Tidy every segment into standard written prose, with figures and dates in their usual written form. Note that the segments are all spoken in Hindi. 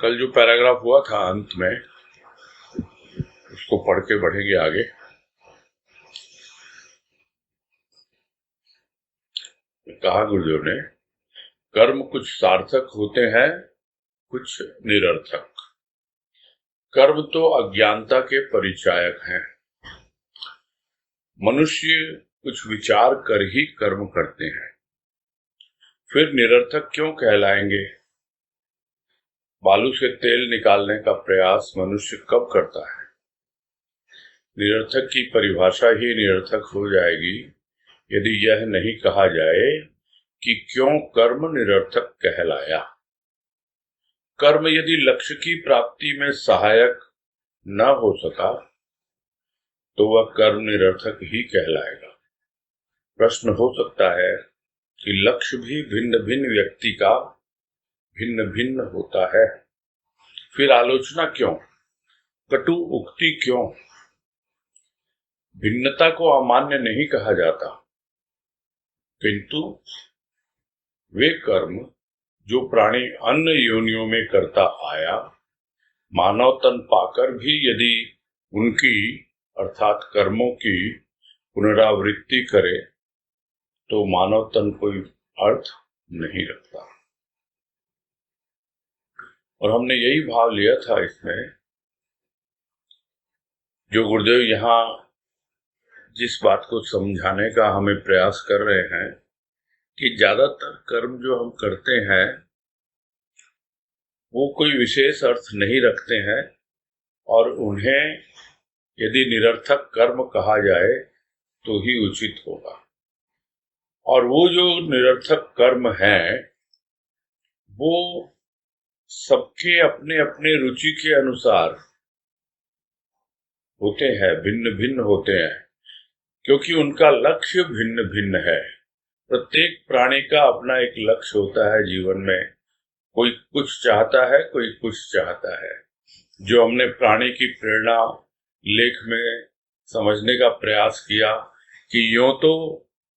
कल जो पैराग्राफ हुआ था अंत में, उसको पढ़ के बढ़ेंगे आगे। कहा गुरुदेव ने, कर्म कुछ सार्थक होते हैं, कुछ निरर्थक। कर्म तो अज्ञानता के परिचायक हैं। मनुष्य कुछ विचार कर ही कर्म करते हैं, फिर निरर्थक क्यों कहलाएंगे? बालू से तेल निकालने का प्रयास मनुष्य कब करता है? निरर्थक की परिभाषा ही निरर्थक हो जाएगी यदि यह नहीं कहा जाए कि क्यों कर्म निरर्थक कहलाया। कर्म यदि लक्ष्य की प्राप्ति में सहायक न हो सका तो वह कर्म निरर्थक ही कहलाएगा। प्रश्न हो सकता है कि लक्ष्य भी भिन्न भिन्न व्यक्ति का भिन्न भिन्न होता है, फिर आलोचना क्यों, कटु उक्ति क्यों? भिन्नता को अमान्य नहीं कहा जाता, किंतु वे कर्म जो प्राणी अन्य योनियों में करता आया, मानव तन पाकर भी यदि उनकी अर्थात कर्मों की पुनरावृत्ति करे तो मानव तन कोई अर्थ नहीं रखता। और हमने यही भाव लिया था इसमें, जो गुरुदेव यहाँ जिस बात को समझाने का हमें प्रयास कर रहे हैं कि ज्यादातर कर्म जो हम करते हैं वो कोई विशेष अर्थ नहीं रखते हैं, और उन्हें यदि निरर्थक कर्म कहा जाए तो ही उचित होगा। और वो जो निरर्थक कर्म हैं वो सबके अपने अपने रुचि के अनुसार होते हैं, भिन्न भिन्न होते हैं, क्योंकि उनका लक्ष्य भिन्न भिन्न है। प्रत्येक प्राणी का अपना एक लक्ष्य होता है जीवन में। कोई कुछ चाहता है, कोई कुछ चाहता है। जो हमने प्राणी की प्रेरणा लेख में समझने का प्रयास किया कि यूं तो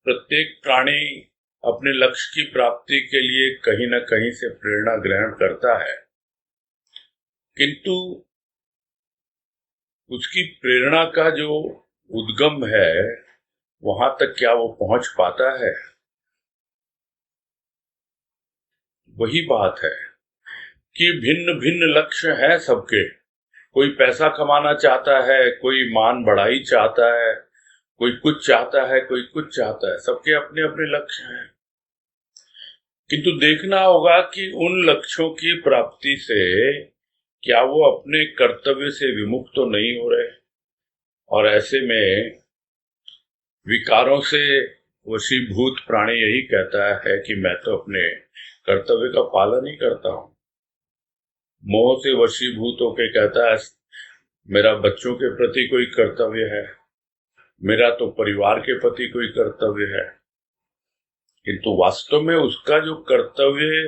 प्रत्येक प्राणी अपने लक्ष्य की प्राप्ति के लिए कहीं न कहीं से प्रेरणा ग्रहण करता है, किंतु उसकी प्रेरणा का जो उद्गम है वहां तक क्या वो पहुंच पाता है? वही बात है कि भिन्न भिन्न लक्ष्य हैं सबके। कोई पैसा कमाना चाहता है, कोई मान बढ़ाई चाहता है, कोई कुछ चाहता है, कोई कुछ चाहता है। सबके अपने अपने लक्ष्य हैं, किंतु देखना होगा कि उन लक्ष्यों की प्राप्ति से क्या वो अपने कर्तव्य से विमुख तो नहीं हो रहे। और ऐसे में विकारों से वशीभूत प्राणी यही कहता है कि मैं तो अपने कर्तव्य का पालन ही करता हूं। मोह से वशीभूत होकर कहता है मेरा बच्चों के प्रति कोई कर्तव्य है, मेरा तो परिवार के प्रति कोई कर्तव्य है, किंतु वास्तव में उसका जो कर्तव्य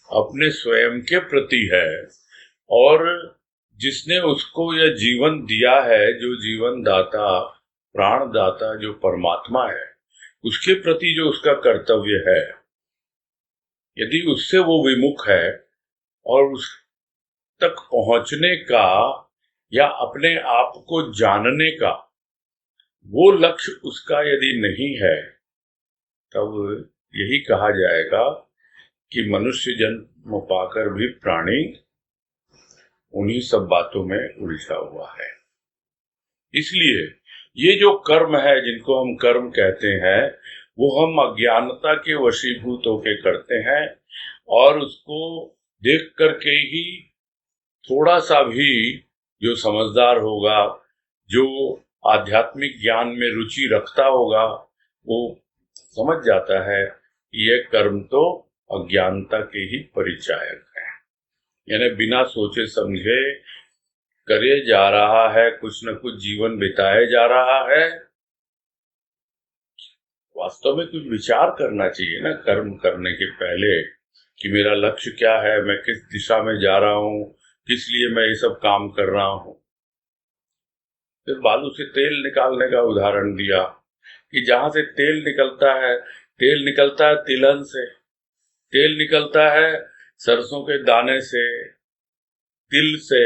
अपने स्वयं के प्रति है, और जिसने उसको यह जीवन दिया है, जो जीवन दाता प्राण दाता जो परमात्मा है, उसके प्रति जो उसका कर्तव्य है, यदि उससे वो विमुख है और उस तक पहुंचने का या अपने आप को जानने का वो लक्ष्य उसका यदि नहीं है, तब यही कहा जाएगा कि मनुष्य जन्म पाकर भी प्राणी उन्हीं सब बातों में उलझा हुआ है। इसलिए ये जो कर्म है, जिनको हम कर्म कहते हैं, वो हम अज्ञानता के वशीभूत होकर करते हैं, और उसको देख करके ही थोड़ा सा भी जो समझदार होगा, जो आध्यात्मिक ज्ञान में रुचि रखता होगा, वो समझ जाता है कि यह कर्म तो अज्ञानता के ही परिचायक है। यानी बिना सोचे समझे करे जा रहा है, कुछ न कुछ जीवन बिताए जा रहा है। वास्तव में कुछ विचार करना चाहिए ना कर्म करने के पहले कि मेरा लक्ष्य क्या है, मैं किस दिशा में जा रहा हूं, किस लिए मैं ये सब काम कर रहा हूं। फिर बालू से तेल निकालने का उदाहरण दिया कि जहां से तेल निकलता है तिलहन से, तेल निकलता है सरसों के दाने से, तिल से,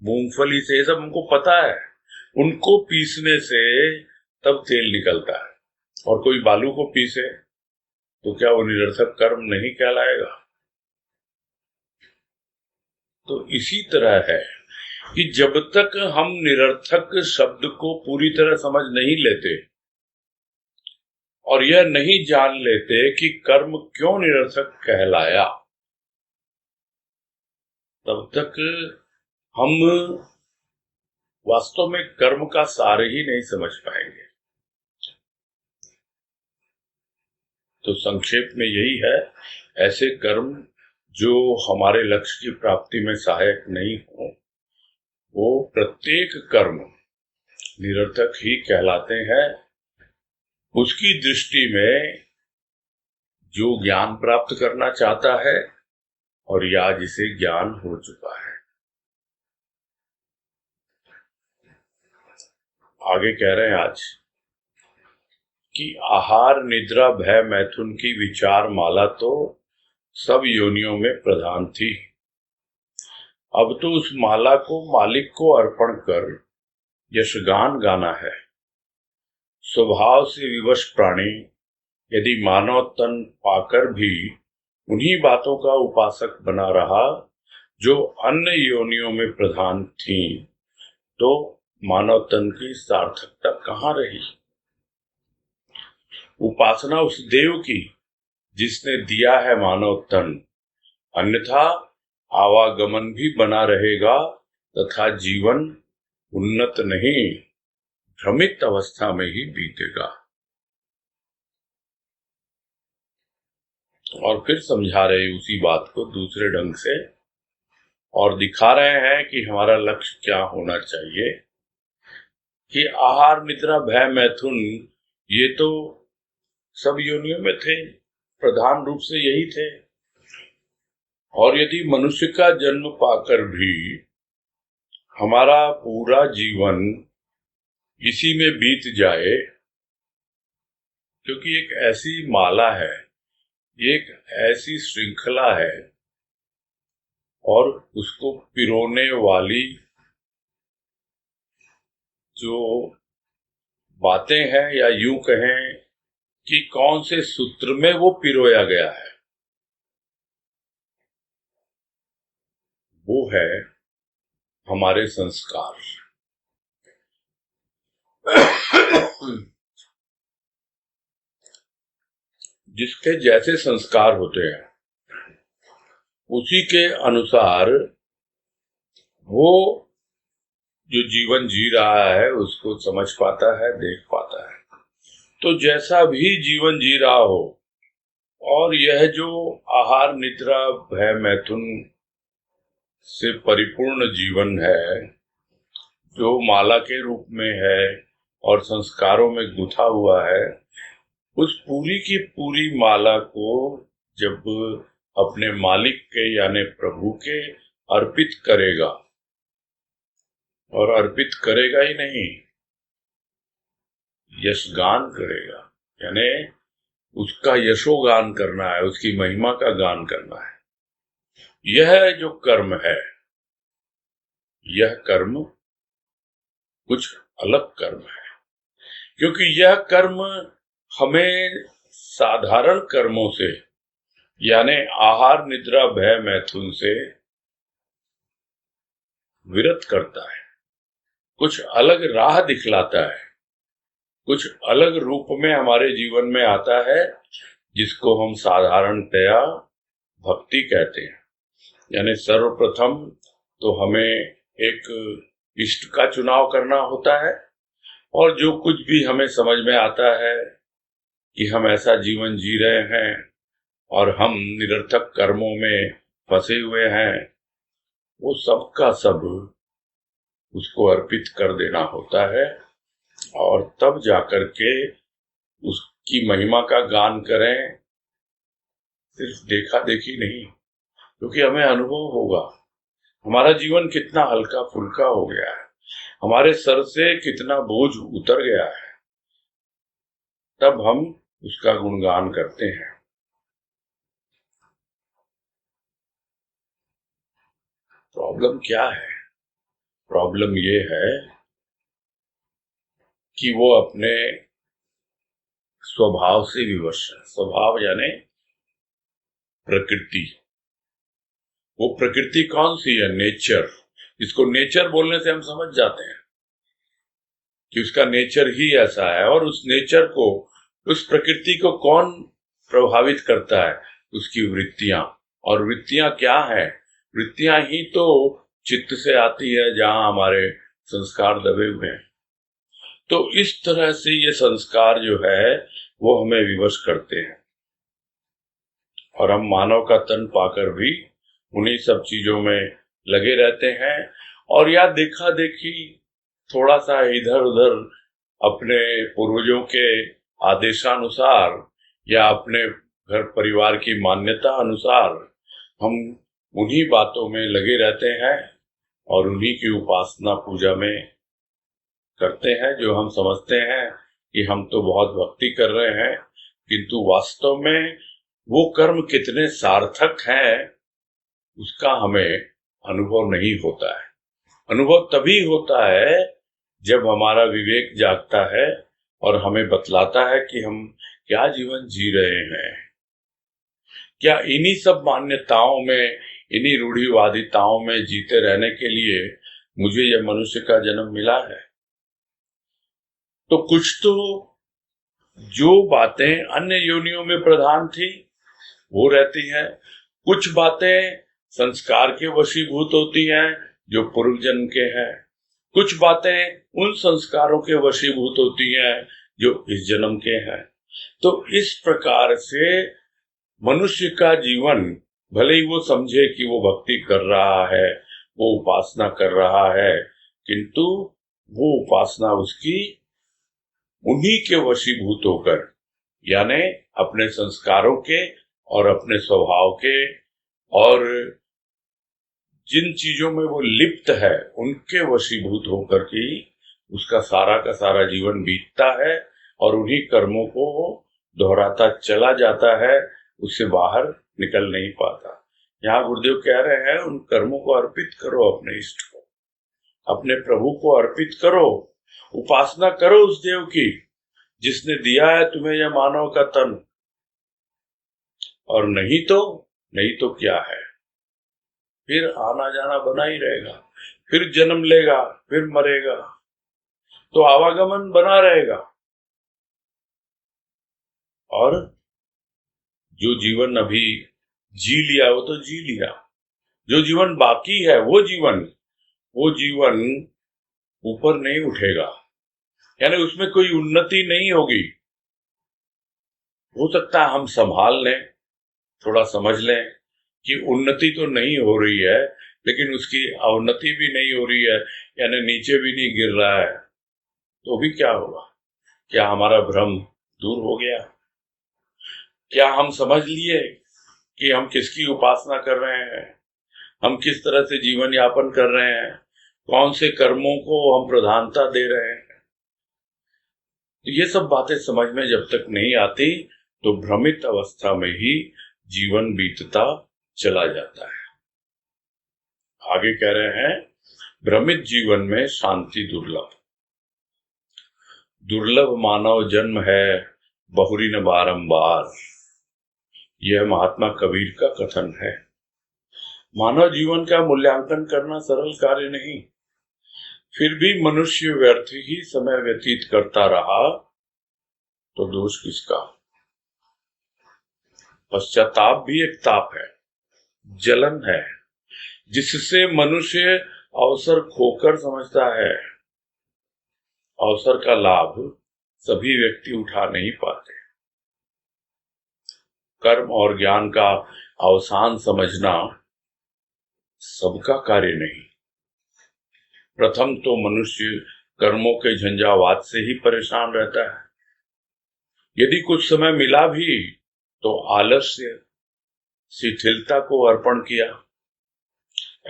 मूंगफली से, ये सब हमको पता है। उनको पीसने से तब तेल निकलता है। और कोई बालू को पीसे तो क्या वो निरर्थक कर्म नहीं कहलाएगा? तो इसी तरह है कि जब तक हम निरर्थक शब्द को पूरी तरह समझ नहीं लेते और यह नहीं जान लेते कि कर्म क्यों निरर्थक कहलाया, तब तक हम वास्तव में कर्म का सार ही नहीं समझ पाएंगे। तो संक्षेप में यही है, ऐसे कर्म जो हमारे लक्ष्य की प्राप्ति में सहायक नहीं हो, वो प्रत्येक कर्म निरर्थक ही कहलाते हैं। उसकी दृष्टि में जो ज्ञान प्राप्त करना चाहता है और या जिसे ज्ञान हो चुका है। आगे कह रहे हैं आज कि आहार, निद्रा, भय, मैथुन की विचार माला तो सब योनियों में प्रधान थी। अब तो उस माला को मालिक को अर्पण कर यशगान गाना है। स्वभाव से विवश प्राणी यदि मानव तन पाकर भी उन्हीं बातों का उपासक बना रहा जो अन्य योनियों में प्रधान थी, तो मानव तन की सार्थकता कहाँ रही? उपासना उस देव की जिसने दिया है मानव तन, अन्यथा आवागमन भी बना रहेगा तथा जीवन उन्नत नहीं, भ्रमित अवस्था में ही बीतेगा। और फिर समझा रहे उसी बात को दूसरे ढंग से और दिखा रहे हैं कि हमारा लक्ष्य क्या होना चाहिए। कि आहार, निद्रा, भय, मैथुन ये तो सब योनियों में थे, प्रधान रूप से यही थे। और यदि मनुष्य का जन्म पाकर भी हमारा पूरा जीवन इसी में बीत जाए, क्योंकि एक ऐसी माला है, एक ऐसी श्रृंखला है और उसको पिरोने वाली जो बातें हैं, या यूं कहें कि कौन से सूत्र में वो पिरोया गया है, वो है हमारे संस्कार। जिसके जैसे संस्कार होते हैं उसी के अनुसार वो जो जीवन जी रहा है उसको समझ पाता है, देख पाता है। तो जैसा भी जीवन जी रहा हो, और यह जो आहार, निद्रा, भय, मैथुन से परिपूर्ण जीवन है, जो माला के रूप में है और संस्कारों में गुथा हुआ है, उस पूरी की पूरी माला को जब अपने मालिक के यानी प्रभु के अर्पित करेगा, और अर्पित करेगा ही नहीं, यशगान करेगा, यानी उसका यशोगान करना है, उसकी महिमा का गान करना है। यह जो कर्म है, यह कर्म कुछ अलग कर्म है, क्योंकि यह कर्म हमें साधारण कर्मों से यानी आहार, निद्रा, भय, मैथुन से विरत करता है, कुछ अलग राह दिखलाता है, कुछ अलग रूप में हमारे जीवन में आता है, जिसको हम साधारणतया भक्ति कहते हैं। यानी सर्वप्रथम तो हमें एक इष्ट का चुनाव करना होता है, और जो कुछ भी हमें समझ में आता है कि हम ऐसा जीवन जी रहे हैं और हम निरर्थक कर्मों में फंसे हुए हैं, वो सब का सब उसको अर्पित कर देना होता है, और तब जाकर के उसकी महिमा का गान करें। सिर्फ देखा देखी नहीं, क्योंकि हमें अनुभव होगा हमारा जीवन कितना हल्का फुल्का हो गया है, हमारे सर से कितना बोझ उतर गया है, तब हम उसका गुणगान करते हैं। प्रॉब्लम क्या है? प्रॉब्लम ये है कि वो अपने स्वभाव से विवश है। स्वभाव यानी प्रकृति। वो प्रकृति कौन सी है? नेचर। इसको नेचर बोलने से हम समझ जाते हैं कि उसका नेचर ही ऐसा है, और उस नेचर को, उस प्रकृति को कौन प्रभावित करता है? उसकी वृत्तियां। और वृत्तियां क्या है? वृत्तियां ही तो चित्त से आती है, जहां हमारे संस्कार दबे हुए हैं। तो इस तरह से ये संस्कार जो है वो हमें विवश करते हैं, और हम मानव का तन पाकर भी उन्हीं सब चीजों में लगे रहते हैं। और या देखा देखी थोड़ा सा इधर उधर अपने पूर्वजों के आदेशानुसार या अपने घर परिवार की मान्यता अनुसार हम उन्हीं बातों में लगे रहते हैं और उन्हीं की उपासना पूजा में करते हैं, जो हम समझते हैं कि हम तो बहुत भक्ति कर रहे हैं, किंतु वास्तव में वो कर्म कितने सार्थक हैं उसका हमें अनुभव नहीं होता है। अनुभव तभी होता है जब हमारा विवेक जागता है और हमें बतलाता है कि हम क्या जीवन जी रहे हैं। क्या इन्हीं सब मान्यताओं में, इन्हीं रूढ़िवादिताओं में जीते रहने के लिए मुझे यह मनुष्य का जन्म मिला है? तो कुछ तो जो बातें अन्य योनियों में प्रधान थी वो रहती हैं, कुछ बातें संस्कार के वशीभूत होती हैं जो पूर्व जन्म के हैं, कुछ बातें उन संस्कारों के वशीभूत होती हैं जो इस जन्म के हैं। तो इस प्रकार से मनुष्य का जीवन, भले ही वो समझे कि वो भक्ति कर रहा है, वो उपासना कर रहा है, किंतु वो उपासना उसकी उन्हीं के वशीभूत होकर, यानी अपने संस्कारों के और अपने स्वभाव के, और जिन चीजों में वो लिप्त है उनके वशीभूत होकर के उसका सारा का सारा जीवन बीतता है, और उन्हीं कर्मों को दोहराता चला जाता है, उससे बाहर निकल नहीं पाता। यहाँ गुरुदेव कह रहे हैं, उन कर्मों को अर्पित करो, अपने इष्ट को, अपने प्रभु को अर्पित करो, उपासना करो उस देव की जिसने दिया है तुम्हें यह मानव का तन। और नहीं तो क्या है? फिर आना जाना बना ही रहेगा, फिर जन्म लेगा, फिर मरेगा, तो आवागमन बना रहेगा। और जो जीवन अभी जी लिया वो तो जी लिया, जो जीवन बाकी है वो जीवन ऊपर नहीं उठेगा, यानी उसमें कोई उन्नति नहीं होगी। हो सकता है हम संभाल लें, थोड़ा समझ लें कि उन्नति तो नहीं हो रही है, लेकिन उसकी अवनति भी नहीं हो रही है, यानी नीचे भी नहीं गिर रहा है, तो भी क्या होगा? क्या हमारा भ्रम दूर हो गया? क्या हम समझ लिए कि हम किसकी उपासना कर रहे हैं, हम किस तरह से जीवन यापन कर रहे हैं, कौन से कर्मों को हम प्रधानता दे रहे हैं? तो ये सब बातें समझ में जब तक नहीं आती तो भ्रमित अवस्था में ही जीवन बीतता चला जाता है। आगे कह रहे हैं, भ्रमित जीवन में शांति दुर्लभ। दुर्लभ मानव जन्म है बहुरी न बारंबार, यह महात्मा कबीर का कथन है। मानव जीवन का मूल्यांकन करना सरल कार्य नहीं, फिर भी मनुष्य व्यर्थ ही समय व्यतीत करता रहा तो दोष किसका? पश्चाताप भी एक ताप है, जलन है, जिससे मनुष्य अवसर खोकर समझता है। अवसर का लाभ सभी व्यक्ति उठा नहीं पाते। कर्म और ज्ञान का अवसान समझना सबका कार्य नहीं। प्रथम तो मनुष्य कर्मों के झंझावात से ही परेशान रहता है। यदि कुछ समय मिला भी तो आलस्य, शिथिलता को अर्पण किया।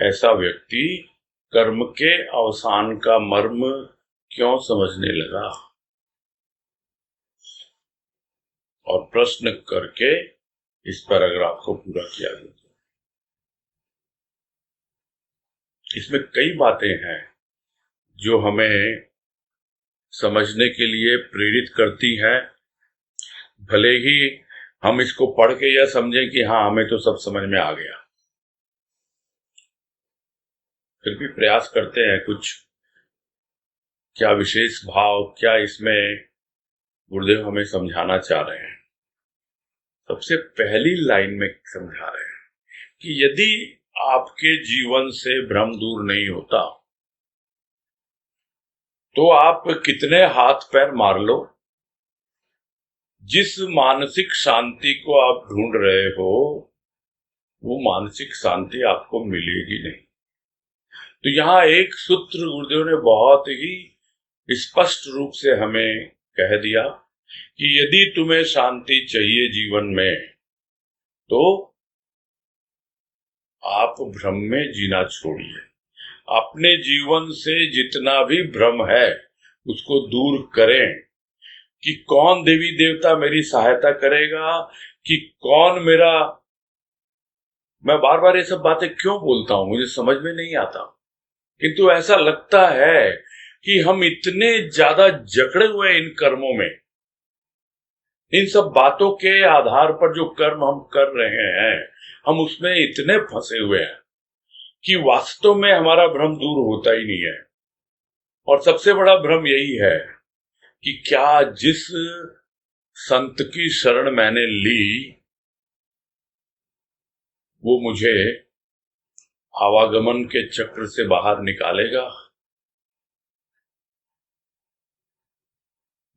ऐसा व्यक्ति कर्म के अवसान का मर्म क्यों समझने लगा? और प्रश्न करके इस पैराग्राफ को पूरा किया गया। इसमें कई बातें हैं जो हमें समझने के लिए प्रेरित करती हैं। भले ही हम इसको पढ़ के यह समझें कि हाँ, हमें तो सब समझ में आ गया, फिर भी प्रयास करते हैं कुछ क्या विशेष भाव, क्या इसमें गुरुदेव हमें समझाना चाह रहे हैं। सबसे पहली लाइन में समझा रहे हैं कि यदि आपके जीवन से भ्रम दूर नहीं होता तो आप कितने हाथ पैर मार लो, जिस मानसिक शांति को आप ढूंढ रहे हो वो मानसिक शांति आपको मिलेगी नहीं। तो यहाँ एक सूत्र गुरुदेव ने बहुत ही स्पष्ट रूप से हमें कह दिया कि यदि तुम्हें शांति चाहिए जीवन में तो आप भ्रम में जीना छोड़िए। अपने जीवन से जितना भी भ्रम है उसको दूर करें कि कौन देवी देवता मेरी सहायता करेगा, कि कौन मेरा। मैं बार बार ये सब बातें क्यों बोलता हूं, मुझे समझ में नहीं आता, किंतु ऐसा लगता है कि हम इतने ज्यादा जकड़े हुए इन कर्मों में, इन सब बातों के आधार पर जो कर्म हम कर रहे हैं, हम उसमें इतने फंसे हुए हैं कि वास्तव में हमारा भ्रम दूर होता ही नहीं है। और सबसे बड़ा भ्रम यही है कि क्या जिस संत की शरण मैंने ली वो मुझे आवागमन के चक्र से बाहर निकालेगा।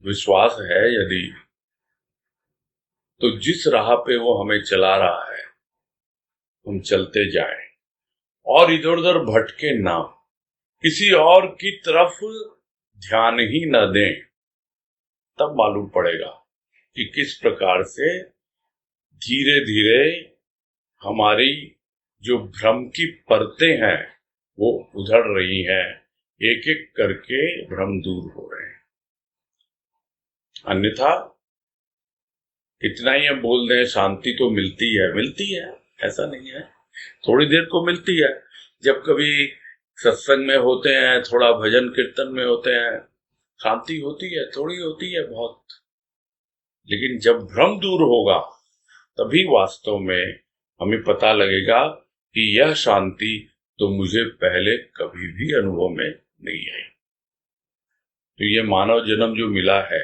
विश्वास है यदि, तो जिस राह पे वो हमें चला रहा है हम चलते जाएं और इधर उधर भटके ना, किसी और की तरफ ध्यान ही न दें। तब मालूम पड़ेगा कि किस प्रकार से धीरे धीरे हमारी जो भ्रम की परतें हैं वो उधड़ रही हैं, एक एक करके भ्रम दूर हो रहे हैं। अन्यथा इतना ही हम बोल दें शांति तो मिलती है, ऐसा नहीं है। थोड़ी देर को मिलती है, जब कभी सत्संग में होते हैं, थोड़ा भजन कीर्तन में होते हैं, शांति होती है, थोड़ी होती है बहुत। लेकिन जब भ्रम दूर होगा तभी वास्तव में हमें पता लगेगा कि यह शांति तो मुझे पहले कभी भी अनुभव में नहीं आई। तो ये मानव जन्म जो मिला है,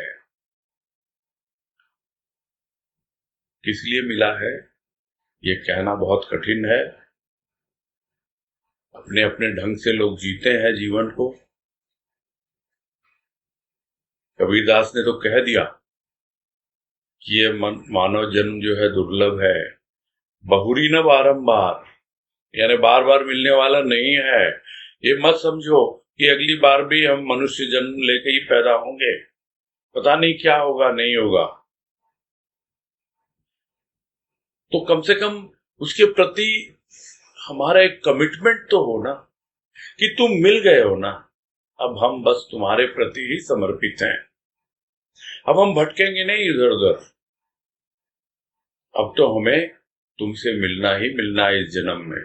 किस लिए मिला है ये कहना बहुत कठिन है। अपने अपने ढंग से लोग जीते हैं जीवन को। कबीरदास ने तो कह दिया कि ये मानव जन्म जो है दुर्लभ है, बहुरी न बारंबार, यानी बार बार मिलने वाला नहीं है। ये मत समझो कि अगली बार भी हम मनुष्य जन्म लेके ही पैदा होंगे, पता नहीं क्या होगा नहीं होगा। तो कम से कम उसके प्रति हमारा एक कमिटमेंट तो हो ना, कि तुम मिल गए हो ना, अब हम बस तुम्हारे प्रति ही समर्पित हैं। अब हम भटकेंगे नहीं इधर उधर। अब तो हमें तुमसे मिलना ही मिलना है इस जन्म में,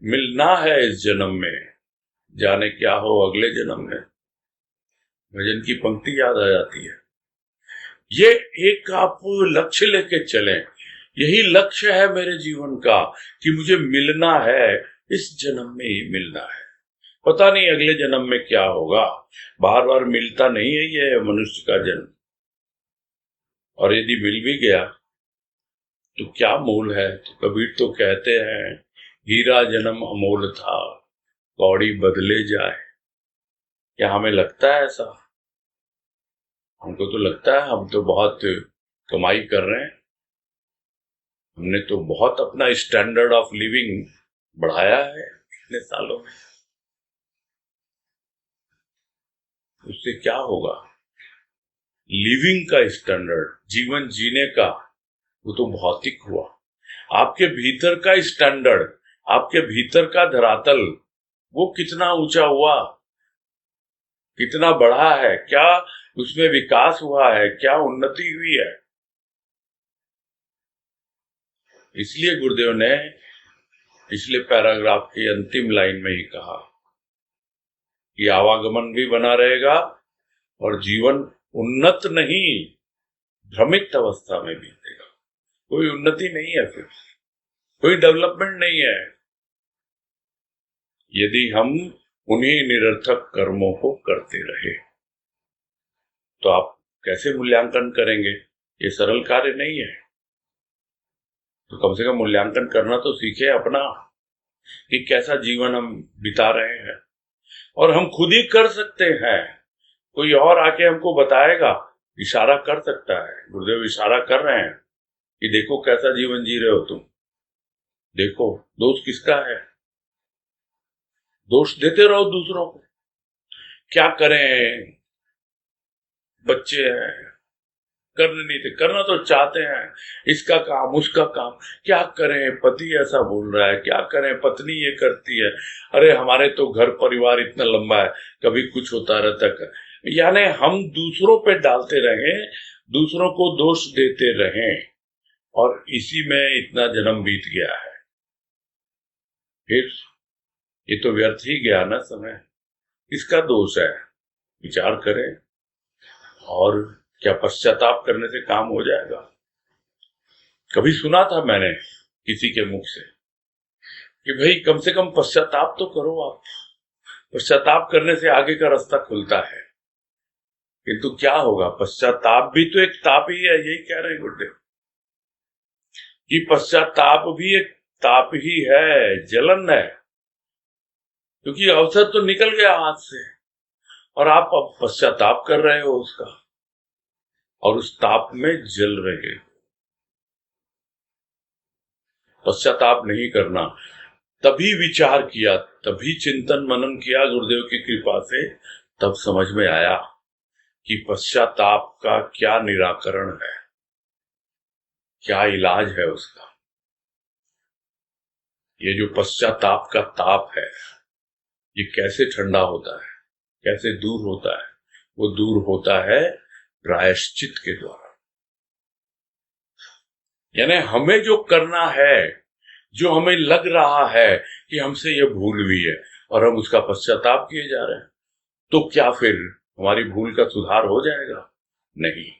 मिलना है इस जन्म में, जाने क्या हो अगले जन्म में। भजन की पंक्ति याद आ जाती है। ये एक आप लक्ष्य लेके चलें, यही लक्ष्य है मेरे जीवन का कि मुझे मिलना है, इस जन्म में ही मिलना है। पता नहीं अगले जन्म में क्या होगा, बार बार मिलता नहीं है ये मनुष्य का जन्म। और यदि मिल भी गया तो क्या मूल है। तो कबीर तो कहते हैं हीरा जन्म अमोल था, कौड़ी बदले जाए। क्या हमें लगता है ऐसा? हमको तो लगता है हम तो बहुत कमाई कर रहे हैं, हमने तो बहुत अपना स्टैंडर्ड ऑफ लिविंग बढ़ाया है इतने सालों में। उससे क्या होगा? लिविंग का स्टैंडर्ड, जीवन जीने का, वो तो भौतिक हुआ। आपके भीतर का स्टैंडर्ड, आपके भीतर का धरातल, वो कितना ऊंचा हुआ, कितना बढ़ा है, क्या उसमें विकास हुआ है, क्या उन्नति हुई है। इसलिए गुरुदेव ने पिछले पैराग्राफ की अंतिम लाइन में ही कहा कि आवागमन भी बना रहेगा और जीवन उन्नत नहीं, भ्रमित अवस्था में बीतेगा। कोई उन्नति नहीं है, फिर कोई डेवलपमेंट नहीं है यदि हम उन्हीं निरर्थक कर्मों को करते रहे। तो आप कैसे मूल्यांकन करेंगे? ये सरल कार्य नहीं है। तो कम से कम मूल्यांकन करना तो सीखे अपना, कि कैसा जीवन हम बिता रहे हैं। और हम खुद ही कर सकते हैं, कोई और आके हमको बताएगा, इशारा कर सकता है। गुरुदेव इशारा कर रहे हैं कि देखो कैसा जीवन जी रहे हो तुम, देखो दोष किसका है। दोष देते रहो दूसरों को। क्या करें, बच्चे हैं, करने नहीं थे, करना तो चाहते हैं, इसका काम उसका काम, क्या करें, पति ऐसा बोल रहा है, क्या करें, पत्नी ये करती है, अरे हमारे तो घर परिवार इतना लंबा है, कभी कुछ होता रहता है। यानी हम दूसरों पे डालते रहें, दूसरों को दोष देते रहें, और इसी में इतना जन्म बीत गया है। फिर ये तो व्यर्थ ही गया ना समय। इसका दोष है, विचार करें। और क्या पश्चाताप करने से काम हो जाएगा? कभी सुना था मैंने किसी के मुख से कि भाई कम से कम पश्चाताप तो करो आप, पश्चाताप करने से आगे का रास्ता खुलता है। किंतु क्या होगा, पश्चाताप भी तो एक ताप ही है। यही कह रहे हैं गुरुदेव कि पश्चाताप भी एक ताप ही है, जलन है, क्योंकि अवसर तो निकल गया हाथ से और आप अब पश्चाताप कर रहे हो उसका, और उस ताप में जल रहे। पश्चाताप नहीं करना, तभी विचार किया, तभी चिंतन मनन किया गुरुदेव की कृपा से, तब समझ में आया कि पश्चाताप का क्या निराकरण है, क्या इलाज है उसका। ये जो पश्चाताप का ताप है, ये कैसे ठंडा होता है, कैसे दूर होता है? वो दूर होता है प्रायश्चित के द्वारा। यानी हमें जो करना है, जो हमें लग रहा है कि हमसे ये भूल हुई है और हम उसका पश्चाताप किए जा रहे हैं, तो क्या फिर हमारी भूल का सुधार हो जाएगा? नहीं।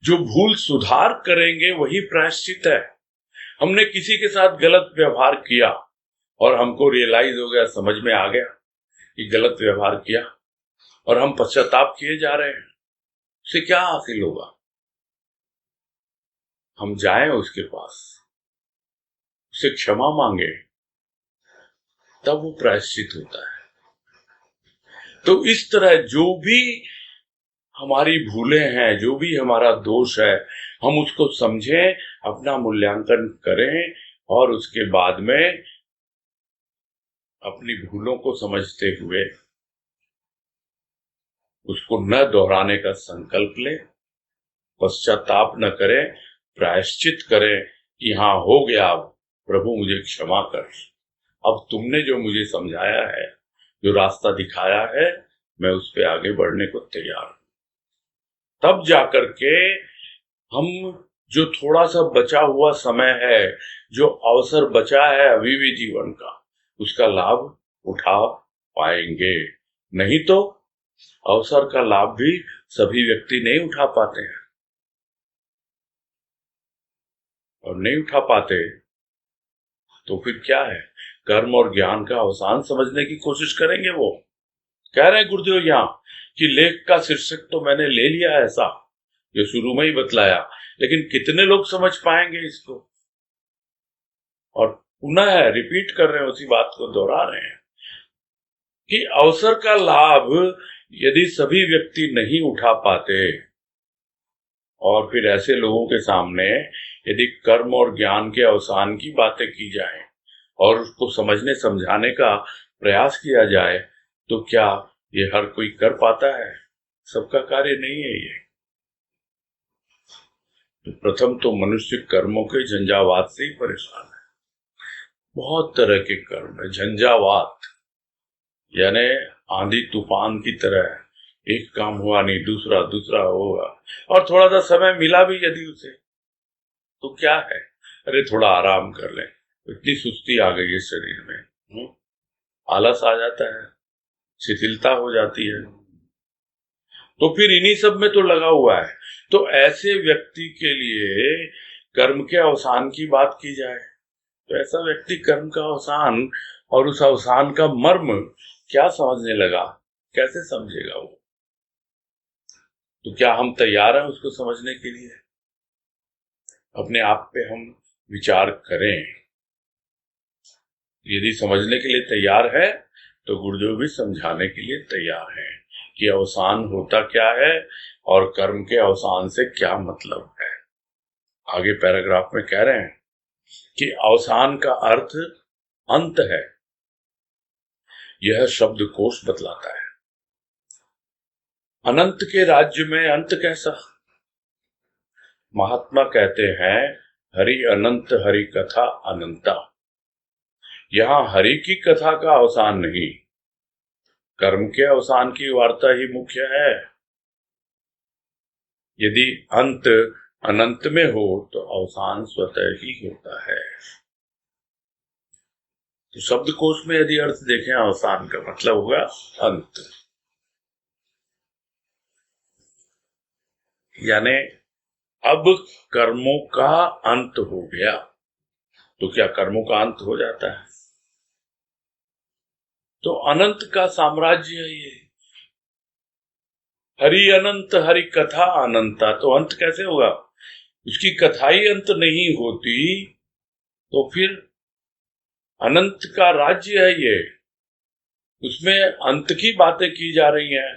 जो भूल सुधार करेंगे वही प्रायश्चित है। हमने किसी के साथ गलत व्यवहार किया और हमको रियलाइज हो गया, समझ में आ गया कि गलत व्यवहार किया, और हम पश्चाताप किए जा रहे हैं, उससे क्या हासिल होगा? हम जाएं उसके पास, उससे क्षमा मांगे, तब वो प्रायश्चित होता है। तो इस तरह जो भी हमारी भूलें हैं, जो भी हमारा दोष है, हम उसको समझें, अपना मूल्यांकन करें, और उसके बाद में अपनी भूलों को समझते हुए उसको न दोहराने का संकल्प लें, पश्चाताप न करें, प्रायश्चित करें कि हाँ हो गया, अब प्रभु मुझे क्षमा कर, अब तुमने जो मुझे समझाया है, जो रास्ता दिखाया है, मैं उस पे आगे बढ़ने को तैयार हूं। तब जाकर के हम जो थोड़ा सा बचा हुआ समय है, जो अवसर बचा है अभी भी जीवन का, उसका लाभ उठा पाएंगे। नहीं तो अवसर का लाभ भी सभी व्यक्ति नहीं उठा पाते हैं, और नहीं उठा पाते तो फिर क्या है, कर्म और ज्ञान का अवसान समझने की कोशिश करेंगे। वो कह रहे हैं गुरुदेव यहाँ कि लेख का शीर्षक तो मैंने ले लिया ऐसा, जो शुरू में ही बतलाया, लेकिन कितने लोग समझ पाएंगे इसको? और पुनः रिपीट कर रहे हैं, उसी बात को दोहरा रहे हैं कि अवसर का लाभ यदि सभी व्यक्ति नहीं उठा पाते, और फिर ऐसे लोगों के सामने यदि कर्म और ज्ञान के अवसान की बातें की जाए और उसको समझने समझाने का प्रयास किया जाए, तो क्या ये हर कोई कर पाता है? सबका कार्य नहीं है ये। तो प्रथम तो मनुष्य कर्मों के झंझावात से ही परेशान है। बहुत तरह के कर्म है, झंझावात यानी आंधी तूफान की तरह, एक काम हुआ नहीं, दूसरा दूसरा होगा, और थोड़ा सा समय मिला भी यदि उसे, तो क्या है, अरे थोड़ा आराम कर लें, इतनी सुस्ती आ गई है शरीर में, आलस आ जाता है, शिथिलता हो जाती है, तो फिर इन्हीं सब में तो लगा हुआ है। तो ऐसे व्यक्ति के लिए कर्म के अवसान की बात की जाए तो ऐसा व्यक्ति कर्म का अवसान और उस अवसान का मर्म क्या समझने लगा, कैसे समझेगा वो? तो क्या हम तैयार हैं उसको समझने के लिए? अपने आप पे हम विचार करें। यदि समझने के लिए तैयार है तो गुरुदेव भी समझाने के लिए तैयार हैं कि अवसान होता क्या है और कर्म के अवसान से क्या मतलब है। आगे पैराग्राफ में कह रहे हैं कि अवसान का अर्थ अंत है, यह शब्द कोश बतलाता है। अनंत के राज्य में अंत कैसा? महात्मा कहते हैं हरि अनंत हरि कथा अनंता। यहां हरि की कथा का अवसान नहीं, कर्म के अवसान की वार्ता ही मुख्य है। यदि अंत अनंत में हो तो अवसान स्वतः ही होता है। तो शब्दकोश में यदि अर्थ देखें अवसान का मतलब होगा अंत, यानी अब कर्मों का अंत हो गया। तो क्या कर्मों का अंत हो जाता है? तो अनंत का साम्राज्य है ये। हरि अनंत हरि कथा अनंता, तो अंत कैसे होगा? उसकी कथा ही अंत नहीं होती तो फिर अनंत का राज्य है ये, उसमें अंत की बातें की जा रही हैं।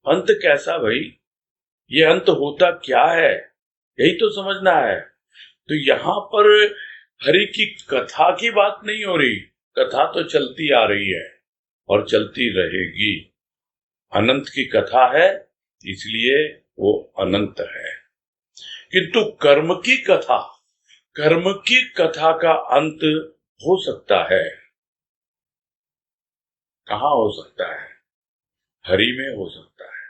अंत कैसा भाई? ये अंत होता क्या है, यही तो समझना है। तो यहां पर हरि की कथा की बात नहीं हो रही, कथा तो चलती आ रही है और चलती रहेगी। अनंत की कथा है इसलिए वो अनंत है। किंतु कर्म की कथा का अंत हो सकता है। कहां हो सकता है? हरि में हो सकता है।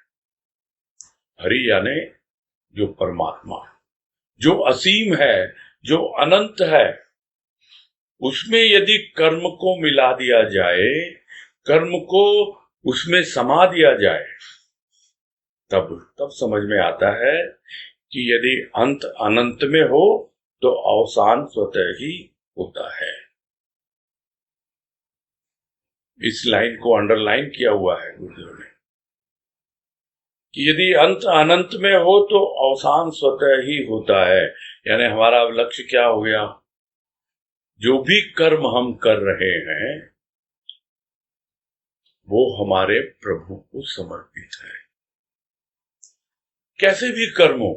हरि यानी जो परमात्मा, जो असीम है, जो अनंत है, उसमें यदि कर्म को मिला दिया जाए, कर्म को उसमें समा दिया जाए, तब समझ में आता है कि यदि अंत अनंत में हो तो अवसान स्वतः ही होता है। इस लाइन को अंडरलाइन किया हुआ है गुरुदेव ने कि यदि अंत अनंत में हो तो अवसान स्वतः ही होता है। यानी हमारा अब लक्ष्य क्या हो गया? जो भी कर्म हम कर रहे हैं वो हमारे प्रभु को समर्पित है। कैसे भी कर्म हो,